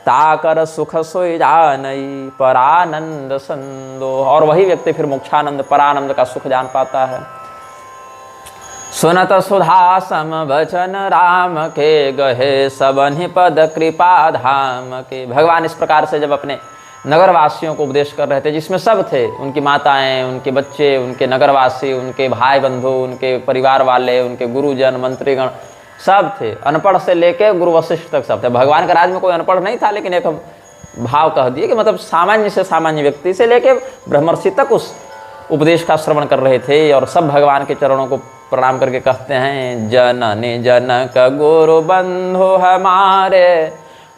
ताकर सुख सोई जानई परानंद संदोह। और वही व्यक्ति फिर मोक्षानंद परानंद का सुख जान पाता है। सुनत सुधा सम वचन राम के गहे सबनि पद कृपा धाम के। भगवान इस प्रकार से जब अपने नगरवासियों को उपदेश कर रहे थे, जिसमें सब थे, उनकी माताएं, उनके बच्चे, उनके नगरवासी, उनके भाई बंधु, उनके परिवार वाले, उनके गुरुजन मंत्रीगण सब थे, अनपढ़ से लेके गुरु वशिष्ठ तक सब थे। भगवान के राज में कोई अनपढ़ नहीं था, लेकिन एक भाव कह दिए कि मतलब सामान्य से सामान्य व्यक्ति से लेके ब्रह्मर्षि तक उस उपदेश का श्रवण कर रहे थे। और सब भगवान के चरणों को प्रणाम करके कहते हैं जननी जनक गुरु बंधु हमारे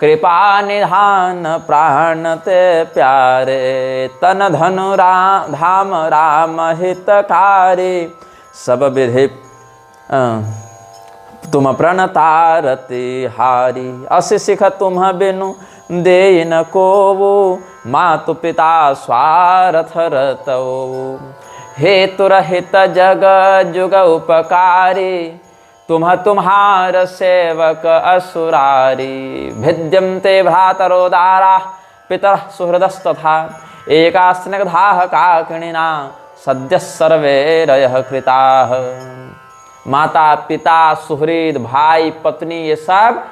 कृपा निधान प्राण ते प्यारे तन धनु धाम राम हितकारी सब विधि तुम प्रणतारति हारी। असि सिख तुम बिनु दे न को मातु पिता स्वार्थ रतौ हेतु रहित जग जुग उपकारी तुम तुम्हार सेवक असुरारी। भिद्यम ते भ्रातरो दारा पितर सुहृदस्तथा एका स्निग्धा काकिणिना सद्य सर्वे रयः कृताः। माता पिता सुहृद भाई पत्नी ये सब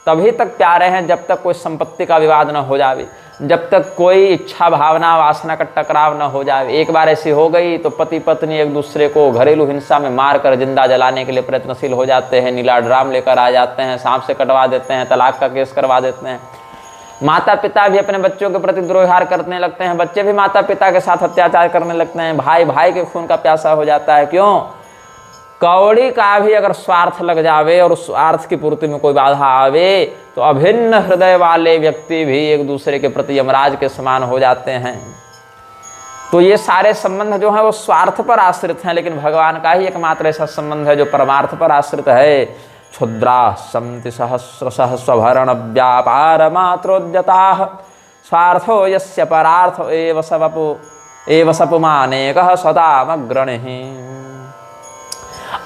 तभी तक प्यारे हैं जब तक कोई संपत्ति का विवाद न हो जावे, जब तक कोई इच्छा भावना वासना का टकराव न हो जाए। एक बार ऐसी हो गई तो पति पत्नी एक दूसरे को घरेलू हिंसा में मार कर जिंदा जलाने के लिए प्रयत्नशील हो जाते हैं, नीला ड्राम लेकर आ जाते हैं, सांप से कटवा देते हैं, तलाक का केस करवा देते हैं। माता पिता भी अपने बच्चों के प्रति दुर्व्यवहार करने लगते हैं, बच्चे भी माता पिता के साथ अत्याचार करने लगते हैं, भाई भाई के खून का प्यासा हो जाता है। क्यों? कौड़ी का भी अगर स्वार्थ लग जावे और उस स्वार्थ की पूर्ति में कोई बाधा आवे तो अभिन्न हृदय वाले व्यक्ति भी एक दूसरे के प्रति यमराज के समान हो जाते हैं। तो ये सारे संबंध जो है वो स्वार्थ पर आश्रित हैं, लेकिन भगवान का ही एकमात्र ऐसा संबंध है जो परमार्थ पर आश्रित है। क्षुद्रा सन्ति सहस्रशः स्वभरण व्यापार मात्रोद्यताः स्वार्थो यस्य परार्थ एव सपुमानेकः सदामग्रणिः।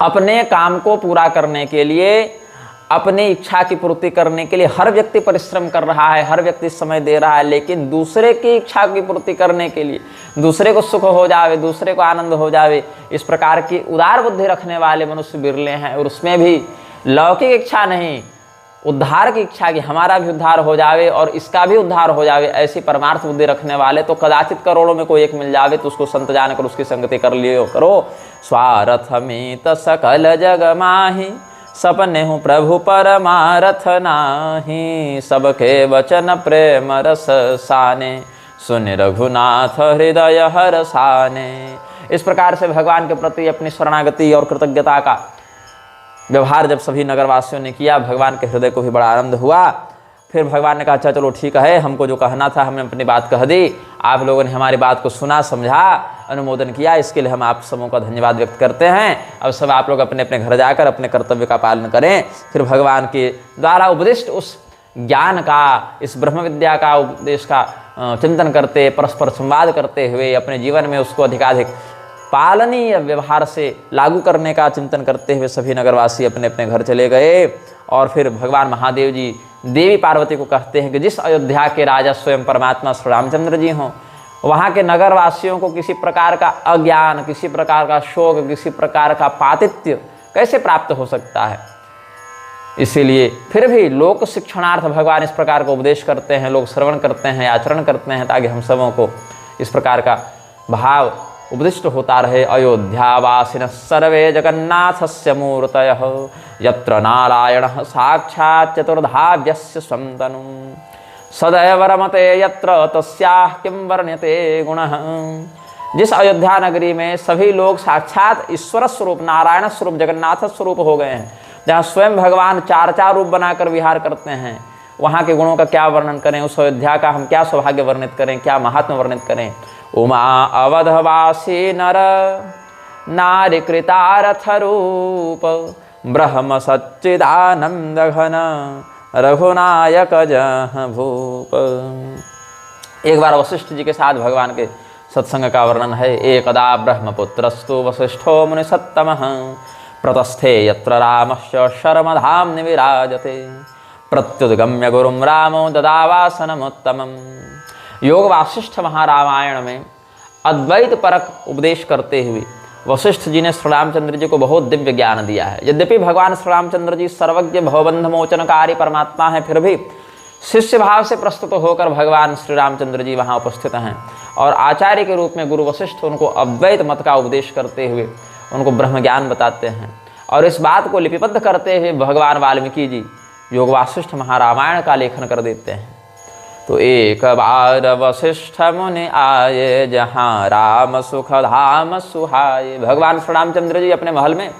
अपने काम को पूरा करने के लिए, अपनी इच्छा की पूर्ति करने के लिए हर व्यक्ति परिश्रम कर रहा है, हर व्यक्ति समय दे रहा है, लेकिन दूसरे की इच्छा की पूर्ति करने के लिए, दूसरे को सुख हो जावे, दूसरे को आनंद हो जावे, इस प्रकार की उदार बुद्धि रखने वाले मनुष्य बिरले हैं। और उसमें भी लौकिक इच्छा नहीं, उद्धार की इच्छा कि हमारा भी उद्धार हो जावे और इसका भी उद्धार हो जावे, ऐसी परमार्थ बुद्धि रखने वाले तो कदाचित करोड़ों में कोई एक मिल जावे तो उसको संत जानकर उसकी संगति कर लियो करो। स्वार्थमित सकल जग माही सपने हूँ प्रभु परमारथ नाही, सबके वचन प्रेम रस साने सुन रघुनाथ हृदय हरसाने। इस प्रकार से भगवान के प्रति अपनी शरणागति और कृतज्ञता का व्यवहार जब सभी नगरवासियों ने किया, भगवान के हृदय को भी बड़ा आनंद हुआ। फिर भगवान ने कहा अच्छा चलो ठीक है, हमको जो कहना था हमने अपनी बात कह दी, आप लोगों ने हमारी बात को सुना, समझा, अनुमोदन किया, इसके लिए हम आप सबों का धन्यवाद व्यक्त करते हैं। अब सब आप लोग अपने अपने घर जाकर अपने कर्तव्य का पालन करें। फिर भगवान के द्वारा उपदिष्ट उस ज्ञान का, इस ब्रह्म विद्या का उपदेश का चिंतन करते, परस्पर संवाद करते हुए अपने जीवन में उसको अधिकाधिक पालनीय व्यवहार से लागू करने का चिंतन करते हुए सभी नगरवासी अपने अपने घर चले गए। और फिर भगवान महादेव जी देवी पार्वती को कहते हैं कि जिस अयोध्या के राजा स्वयं परमात्मा श्री रामचंद्र जी हों, वहाँ के नगरवासियों को किसी प्रकार का अज्ञान, किसी प्रकार का शोक, किसी प्रकार का पातित्य कैसे प्राप्त हो सकता है। इसीलिए फिर भी लोक शिक्षणार्थ भगवान इस प्रकार का उपदेश करते हैं, लोग श्रवण करते हैं, आचरण करते हैं, ताकि हम सबों को इस प्रकार का भाव उपदिष्ट होता रहे। अयोध्यावासिनः सर्वे जगन्नाथस्य मूर्तयः यत्र नारायणः साक्षात् चतुर्धाव्यस्य स्वं तनुं सदैव रमते यत्र तस्याः किं वर्ण्यते गुणः। जिस अयोध्या नगरी में सभी लोग साक्षात ईश्वर स्वरूप, नारायण स्वरूप, जगन्नाथ स्वरूप हो गए हैं, जहाँ स्वयं भगवान चार चार रूप बनाकर विहार करते हैं, वहाँ के गुणों का क्या वर्णन करें, उस अयोध्या का हम क्या सौभाग्य वर्णित करें, क्या महात्म्य वर्णित करें। उमा अवधवासी नर नारी कृतारथ रूप ब्रह्म सच्चिदानंद घन रघुनायक जह भूप। एक बार वशिष्ठ जी के साथ भगवान के सत्संग का वर्णन है। एकदा ब्रह्मपुत्रस्तु वसिष्ठो मुनि सत्तमः प्रतस्थे यत्र रामस्य शर्मधाम निविराजते प्रत्युद्गम्य गुरुं रामो ददावासनमुत्तमम्। योग वासिष्ठ महारामायण में अद्वैत परक उपदेश करते हुए वशिष्ठ जी ने श्री रामचंद्र जी को बहुत दिव्य ज्ञान दिया है। यद्यपि भगवान श्री रामचंद्र जी सर्वज्ञ भवबंध मोचनकारी परमात्मा हैं, फिर भी शिष्य भाव से प्रस्तुत होकर भगवान श्री रामचंद्र जी वहाँ उपस्थित हैं और आचार्य के रूप में गुरु वशिष्ठ उनको अद्वैत मत का उपदेश करते हुए उनको ब्रह्म ज्ञान बताते हैं। और इस बात को लिपिबद्ध करते हुए भगवान वाल्मीकि जी योग वासिष्ठ महारामायण का लेखन कर देते हैं। तो एक बार वशिष्ठ मुनि आए जहाँ राम सुख धाम सुहाए। भगवान श्री रामचंद्र जी अपने महल में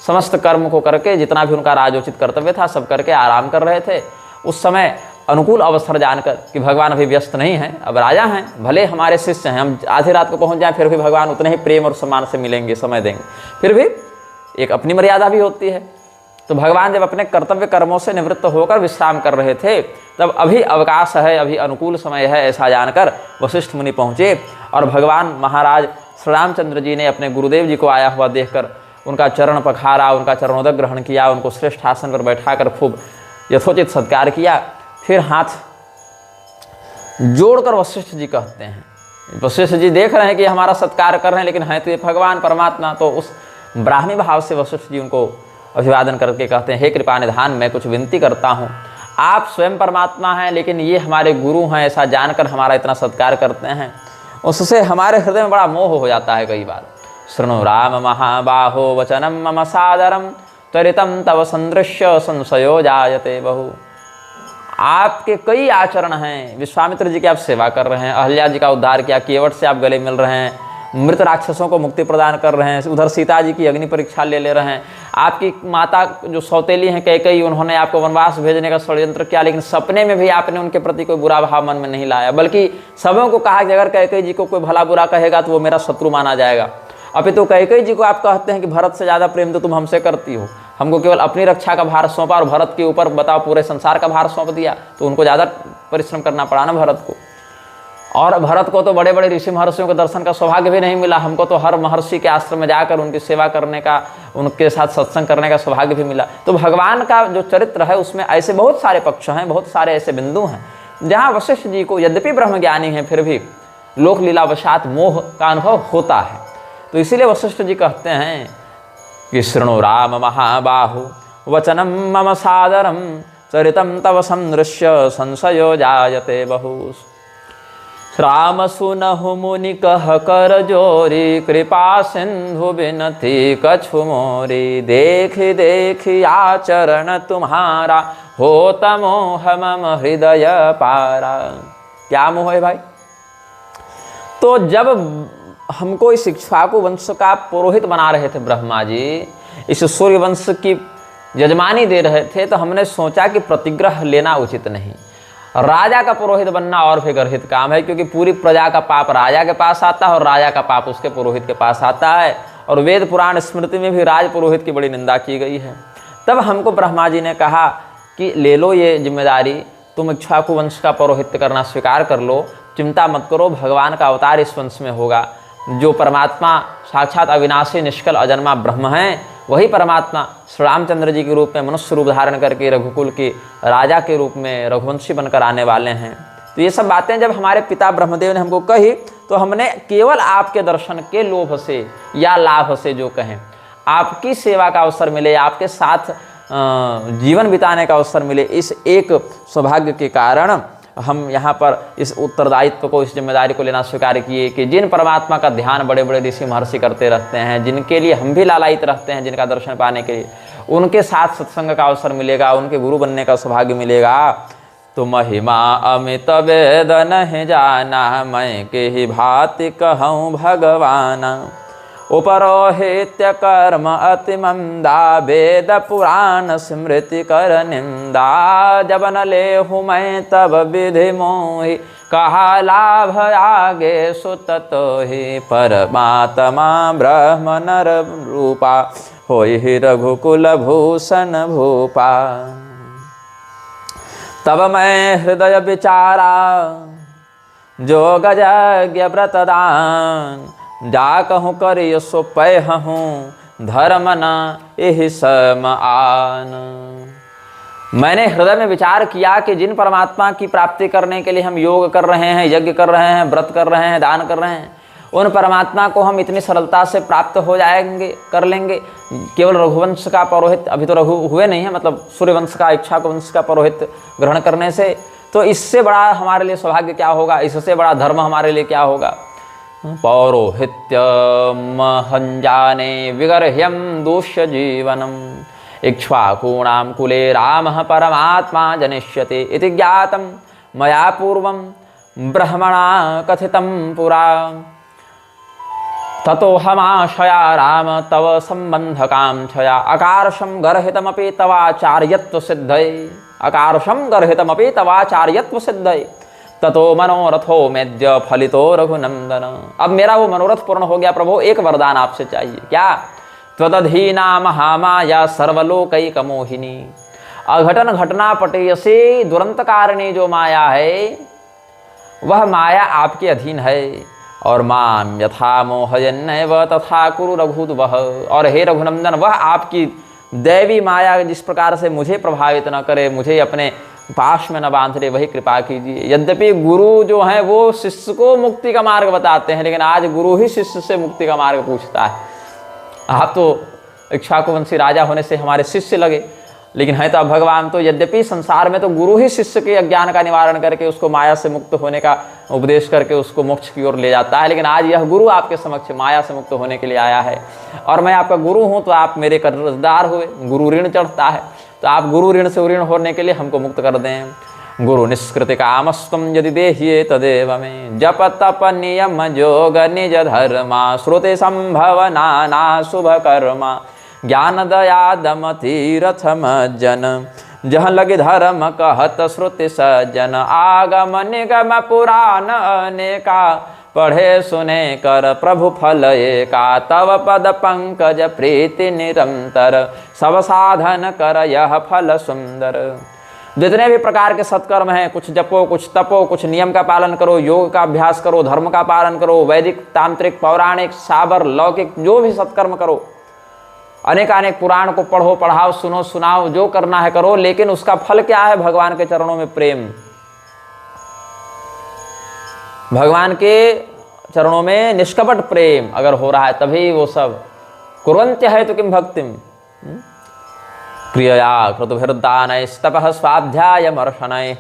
समस्त कर्म को करके, जितना भी उनका राजोचित कर्तव्य था सब करके आराम कर रहे थे। उस समय अनुकूल अवसर जानकर कि भगवान अभी व्यस्त नहीं हैं, अब राजा हैं, भले हमारे शिष्य हैं, हम आधी रात को पहुंच जाएं फिर भी भगवान उतने ही प्रेम और सम्मान से मिलेंगे, समय देंगे, फिर भी एक अपनी मर्यादा भी होती है। तो भगवान जब अपने कर्तव्य कर्मों से निवृत्त होकर विश्राम कर रहे थे, तब अभी अवकाश है, अभी अनुकूल समय है, ऐसा जानकर वशिष्ठ मुनि पहुँचे। और भगवान महाराज श्री रामचंद्र जी ने अपने गुरुदेव जी को आया हुआ देखकर उनका चरण पखारा, उनका चरणोदक ग्रहण किया, उनको श्रेष्ठ आसन पर बैठाकर खूब यथोचित सत्कार किया। फिर हाथ जोड़कर वशिष्ठ जी कहते हैं, वशिष्ठ जी देख रहे हैं कि हमारा सत्कार कर रहे हैं, लेकिन है तो ये भगवान परमात्मा। तो उस ब्राह्मी भाव से वशिष्ठ जी उनको अभिवादन करके कहते हैं, हे कृपा निधान, मैं कुछ विनती करता हूँ, आप स्वयं परमात्मा हैं, लेकिन ये हमारे गुरु हैं, ऐसा जानकर हमारा इतना सत्कार करते हैं, उससे हमारे हृदय में बड़ा मोह हो जाता है कई बार। शृणु राम महाबाहो वचनम मम सादरम त्वरितम तव संदृश्य संशयो जायते बहु। आपके कई आचरण हैं, विश्वामित्र जी की आप सेवा कर रहे हैं, अहल्या जी का उद्धार किया, केवट से आप गले मिल रहे हैं, मृत राक्षसों को मुक्ति प्रदान कर रहे हैं, उधर सीता जी की अग्नि परीक्षा ले रहे हैं। आपकी माता जो सौतेली हैं कैकेयी, उन्होंने आपको वनवास भेजने का षड्यंत्र किया, लेकिन सपने में भी आपने उनके प्रति कोई बुरा भाव मन में नहीं लाया, बल्कि सबों को कहा कि अगर कैकेयी जी को कोई भला बुरा कहेगा तो वो मेरा शत्रु माना जाएगा। अपितु कैकेयी जी को आप कहते हैं कि भरत से ज़्यादा प्रेम तो तुम हमसे करती हो, हमको केवल अपनी रक्षा का भार सौंपा और भरत के ऊपर बताओ पूरे संसार का भार सौंप दिया, तो उनको ज़्यादा परिश्रम करना पड़ा ना भरत को। और भरत को तो बड़े बड़े ऋषि महर्षियों के दर्शन का सौभाग्य भी नहीं मिला, हमको तो हर महर्षि के आश्रम में जाकर उनकी सेवा करने का, उनके साथ सत्संग करने का सौभाग्य भी मिला। तो भगवान का जो चरित्र है उसमें ऐसे बहुत सारे पक्ष हैं, बहुत सारे ऐसे बिंदु हैं जहाँ वशिष्ठ जी को यद्यपि ब्रह्मज्ञानी हैं फिर भी लोक लीलावशात मोह का अनुभव होता है। तो इसीलिए वशिष्ठ जी कहते हैं कि शृणु राम महाबाहु वचनम मम सादरम चरितम तव संदृश्य संशयो जायते बहु। राम सुनहु मुनि कह कर जोरी कृपा सिंधु बिनती कछु मोरी। देख देख आचरण तुम्हारा होत मोह मम हृदय पारा। क्या मोह है भाई? तो जब हमको इस इक्ष्वाकु वंश का पुरोहित बना रहे थे ब्रह्मा जी, इस सूर्य वंश की यजमानी दे रहे थे, तो हमने सोचा कि प्रतिग्रह लेना उचित नहीं, राजा का पुरोहित बनना और भी गर्हित काम है, क्योंकि पूरी प्रजा का पाप राजा के पास आता है और राजा का पाप उसके पुरोहित के पास आता है। और वेद पुराण स्मृति में भी राज पुरोहित की बड़ी निंदा की गई है। तब हमको ब्रह्मा जी ने कहा कि ले लो ये जिम्मेदारी, तुम इक्ष्वाकु वंश का पौरोहित्य करना स्वीकार कर लो, चिंता मत करो, भगवान का अवतार इस वंश में होगा। जो परमात्मा साक्षात अविनाशी निष्कल अजन्मा ब्रह्म हैं, वही परमात्मा श्री रामचंद्र जी के रूप में मनुष्य रूप धारण करके रघुकुल के राजा के रूप में रघुवंशी बनकर आने वाले हैं। तो ये सब बातें जब हमारे पिता ब्रह्मदेव ने हमको कही, तो हमने केवल आपके दर्शन के लोभ से या लाभ से जो कहें, आपकी सेवा का अवसर मिले, आपके साथ जीवन बिताने का अवसर मिले, इस एक सौभाग्य के कारण हम यहाँ पर इस उत्तरदायित्व को, इस जिम्मेदारी को लेना स्वीकार किए कि जिन परमात्मा का ध्यान बड़े बड़े ऋषि महर्षि करते रहते हैं, जिनके लिए हम भी लालायित रहते हैं, जिनका दर्शन पाने के लिए, उनके साथ सत्संग का अवसर मिलेगा, उनके गुरु बनने का सौभाग्य मिलेगा। तो महिमा अमित वेद नहीं जाना, मैं के ही भांति कहूँ भगवान। उपरोहित्य कर्म अति मंदा, वेद पुराण स्मृति कर निंदा। जब न लेहु मैं तब विधि मोहि, कहा लाभ आगे सुत तो ही। परमात्मा ब्रह्म नर रूपा, होई रघुकुल भूषण भूपा। तब मैं हृदय विचारा, जो गजज्ञ व्रतदान। जा कहूँ करिय सो पैहूँ, धर्म न एहि सम आन। मैंने हृदय में विचार किया कि जिन परमात्मा की प्राप्ति करने के लिए हम योग कर रहे हैं, यज्ञ कर रहे हैं, व्रत कर रहे हैं, दान कर रहे हैं, उन परमात्मा को हम इतनी सरलता से प्राप्त हो जाएंगे, कर लेंगे केवल रघुवंश का पौरोहित, अभी तो रघु हुए नहीं है, मतलब सूर्यवंश का, इक्ष्वाकु वंश का पौरोहित ग्रहण करने से। तो इससे बड़ा हमारे लिए सौभाग्य क्या होगा, इससे बड़ा धर्म हमारे लिए क्या होगा। पौरोहित्य महंजाने विगर्ह्यम दूष्य जीवनम, इक्ष्वाकूणां कुले रामः परमात्मा जनिष्यति इति ज्ञातं मया पूर्वं ब्रह्मणा कथितं पुरा। ततोऽहमाशया राम तव सम्बन्धकांक्षया, अकार्षं गर्हितमपि तवाचार्यत्व सिद्धये, अकार्षं गर्हितमपि तवाचार्यत्व सिद्धये। ततो मनोरथो मेद्य फलितो रघुनंदन। अब मेरा वो मनोरथ पूर्ण हो गया प्रभु, एक वरदान आपसे चाहिए। क्या? त्वदधीना महामाया सर्वलोकैक मोहिनी। अघटन घटना पटेयसी दुरंत कारिणी जो माया है, वह माया आपके अधीन है। और माम यथा मोहयन्नैव तथा कुरु रघुद्वः। और हे रघुनंदन, वह आपकी दैवी माया जिस प्रकार से मुझे प्रभावित न करे, मुझे अपने पाश में न बांध ले, वही कृपा कीजिए। यद्यपि गुरु जो हैं वो शिष्य को मुक्ति का मार्ग बताते हैं, लेकिन आज गुरु ही शिष्य से मुक्ति का मार्ग पूछता है। आप तो इक्ष्वाकुवंशी राजा होने से हमारे शिष्य लगे, लेकिन है तो अब भगवान तो यद्यपि संसार में तो गुरु ही शिष्य के अज्ञान का निवारण करके उसको माया से मुक्त होने का उपदेश करके उसको मोक्ष की ओर ले जाता है, लेकिन आज यह गुरु आपके समक्ष माया से मुक्त होने के लिए आया है और मैं आपका गुरु हूँ तो आप मेरे कर्जदार हुए। गुरु ऋण चढ़ता है तो आप गुरु ऋण से ऋण होने के लिए हमको मुक्त कर दें। गुरु निष्कृति कामस्तम यदि देहिए तदेव में जप तप नियम जोग निज धर्मा श्रुति संभव नाना शुभ कर्मा ज्ञान दया दम तीरथ मज्जन जह लगे धर्म कहत श्रुति सज्जन आगम निगम पुराण अनेका पढ़े सुने कर प्रभु फल एका तव पद पंकज प्रीति निरंतर सब साधन कर यह फल सुंदर। जितने भी प्रकार के सत्कर्म हैं, कुछ जपो कुछ तपो कुछ नियम का पालन करो, योग का अभ्यास करो, धर्म का पालन करो, वैदिक तांत्रिक पौराणिक साबर लौकिक जो भी सत्कर्म करो, अनेकानेक पुराण को पढ़ो पढ़ाओ सुनो सुनाओ, जो करना है करो, लेकिन उसका फल क्या है? भगवान के चरणों में प्रेम। भगवान के चरणों में निष्कपट प्रेम अगर हो रहा है तभी वो सब कुर्वन्त्य है तो किम भक्तिम क्रियया क्रतुभिर्दानैस्तपः स्वाध्यायमर्शनैः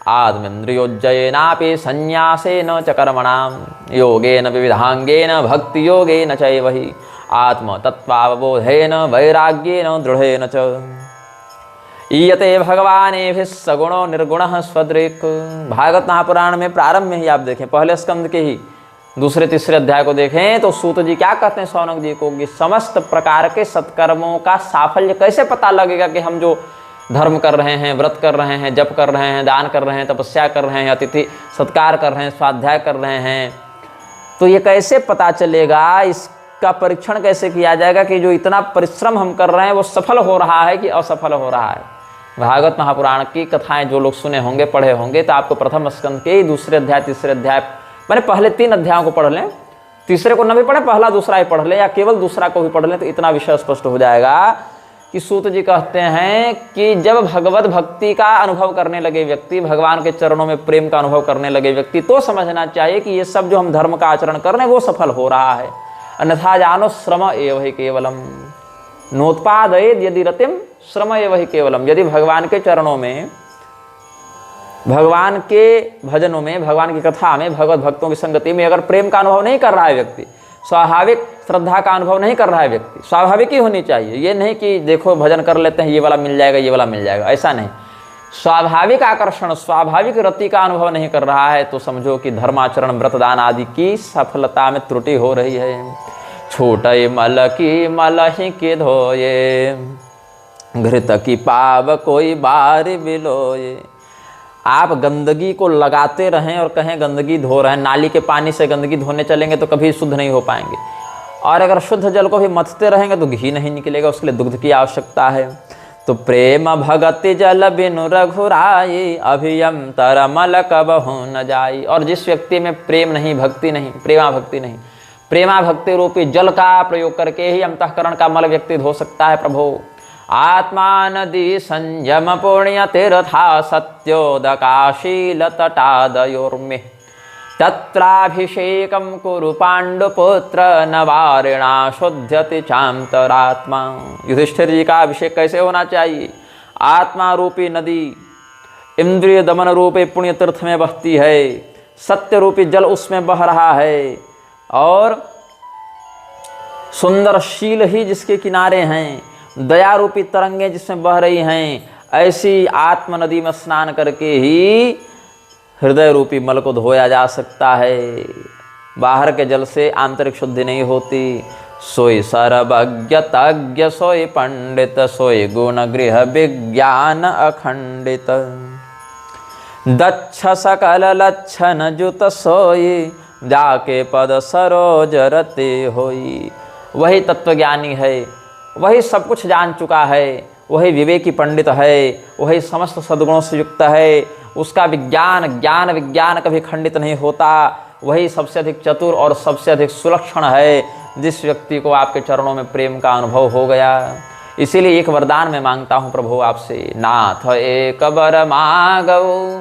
आत्मेन्द्रियोज्जयेनापि संन्यासेन च कर्मणां योगेन विविधांगेन भक्ति योगेन चैव हि आत्मतत्त्वावबोधेन वैराग्येन दृढ़ेन च ईयते भगवानेभिः सगुणो निर्गुणः स्वदृक्। भागवत महापुराण में प्रारंभ में ही आप देखें, पहले स्कंद के ही दूसरे तीसरे अध्याय को देखें तो सूत जी क्या कहते हैं शौनक जी को कि समस्त प्रकार के सत्कर्मों का साफल्य कैसे पता लगेगा कि हम जो धर्म कर रहे हैं, व्रत कर रहे हैं, जप कर रहे हैं, दान कर रहे हैं, तपस्या कर रहे हैं, अतिथि सत्कार कर रहे हैं, स्वाध्याय कर रहे हैं, तो ये कैसे पता चलेगा? इसका परीक्षण कैसे किया जाएगा कि जो इतना परिश्रम हम कर रहे हैं वो सफल हो रहा है कि असफल हो रहा है? भागवत महापुराण की कथाएं जो लोग सुने होंगे, पढ़े होंगे, तो आपको प्रथम स्कंद के दूसरे अध्याय तीसरे अध्याय मैंने पहले 3 अध्यायों को पढ़ लें, तीसरे को न भी पढ़े, पहला दूसरा ही पढ़ लें या केवल दूसरा को भी पढ़ लें तो इतना विषय स्पष्ट हो जाएगा कि सूत जी कहते हैं कि जब भगवत भक्ति का अनुभव करने लगे व्यक्ति, भगवान के चरणों में प्रेम का अनुभव करने लगे व्यक्ति, तो समझना चाहिए कि ये सब जो हम धर्म का आचरण कर रहे हैं वो सफल हो रहा है। अन्यथा जानो श्रम एव हि केवलम नोत्पादयेद यदि रतिम श्रम एव हि केवलम। यदि भगवान के चरणों में, भगवान के भजनों में, भगवान की कथा में, भगवत भक्तों की संगति में अगर प्रेम का अनुभव नहीं कर रहा है व्यक्ति, स्वाभाविक श्रद्धा का अनुभव नहीं कर रहा है व्यक्ति, स्वाभाविक ही होनी चाहिए, ये नहीं कि देखो भजन कर लेते हैं ये वाला मिल जाएगा ये वाला मिल जाएगा, ऐसा नहीं। स्वाभाविक आकर्षण, स्वाभाविक रति का अनुभव नहीं कर रहा है तो समझो कि धर्माचरण व्रतदान आदि की सफलता में त्रुटि हो रही है। छोटे मल की मल ही के धोये घृत की पाव कोई बार बिलोये। आप गंदगी को लगाते रहें और कहें गंदगी धो रहे हैं, नाली के पानी से गंदगी धोने चलेंगे तो कभी शुद्ध नहीं हो पाएंगे, और अगर शुद्ध जल को भी मथते रहेंगे तो घी नहीं निकलेगा, उसके लिए दुग्ध की आवश्यकता है। तो प्रेम भगति जल बिनु रघुराई अभियम तरमल कबहु न जाई। और जिस व्यक्ति में प्रेम नहीं, भक्ति नहीं, प्रेमा भक्ति नहीं, प्रेमा भक्ति रूपी जल का प्रयोग करके ही अंतःकरण का मल व्यक्ति धो सकता है। प्रभु आत्मा नदी संयम पुण्य तीर्था सत्योदकाशील तटादयोर्मे तत्राभिषेकं कुरु पांडुपुत्र नवारिणा शुद्ध्यति चांतरात्मा। युधिष्ठिर जी का अभिषेक कैसे होना चाहिए? आत्मा रूपी नदी इंद्रिय दमन रूपी पुण्य तीर्थ में बहती है, सत्य रूपी जल उसमें बह रहा है, और सुंदर शील ही जिसके किनारे हैं, दया रूपी तरंगे जिसमें बह रही हैं, ऐसी आत्म नदी में स्नान करके ही हृदय रूपी मल को धोया जा सकता है। बाहर के जल से आंतरिक शुद्धि नहीं होती। सोई सर्वज्ञ तज्ञ सोई पंडित सोई गुण गृह विज्ञान अखंडित दक्ष सकल लक्षण जुत सोई जाके पद सरोज रते होई। वही तत्वज्ञानी है, वही सब कुछ जान चुका है, वही विवेकी पंडित है, वही समस्त सद्गुणों से युक्त है, उसका विज्ञान ज्ञान विज्ञान कभी खंडित नहीं होता, वही सबसे अधिक चतुर और सबसे अधिक सुलक्षण है जिस व्यक्ति को आपके चरणों में प्रेम का अनुभव हो गया। इसीलिए एक वरदान मैं मांगता हूँ प्रभु आपसे, नाथ एक बर मांगो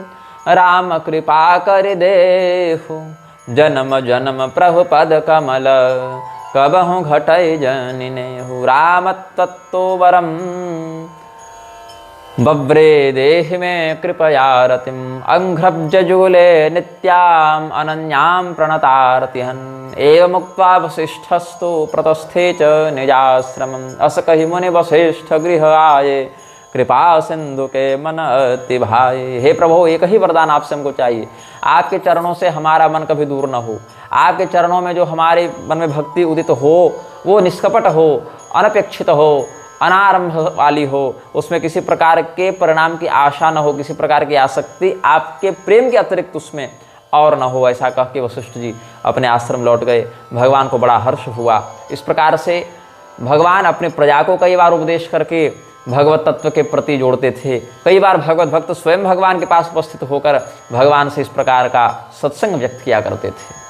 राम कृपा कर देहु जन्म जन्म प्रभु पद कमल कबहु घटय जनिनेहु। राम तत्तो वरम बव्रे देहि में कृपया रतिम अंघ्रब्जजूले नित्याम अनन्याम प्रणतारतिहन् एवमुक्त्वा वसिष्ठस्तु प्रतस्थे च निजाश्रमम् अस कहि मुनि वसिष्ठ गृह आये कृपा सिंधु के मन अति भाए। हे प्रभु, एक ही वरदान आपसे हमको चाहिए, आपके चरणों से हमारा मन कभी दूर न हो, आपके चरणों में जो हमारे मन में भक्ति उदित हो वो निष्कपट हो, अनपेक्षित हो, अनारंभ वाली हो, उसमें किसी प्रकार के परिणाम की आशा न हो, किसी प्रकार की आसक्ति आपके प्रेम के अतिरिक्त उसमें और न हो। ऐसा कह के वशिष्ठ जी अपने आश्रम लौट गए। भगवान को बड़ा हर्ष हुआ। इस प्रकार से भगवान अपने प्रजा को कई बार उपदेश करके भगवत तत्व के प्रति जोड़ते थे। कई बार भगवत भक्त स्वयं भगवान के पास उपस्थित होकर भगवान से इस प्रकार का सत्संग व्यक्त किया करते थे।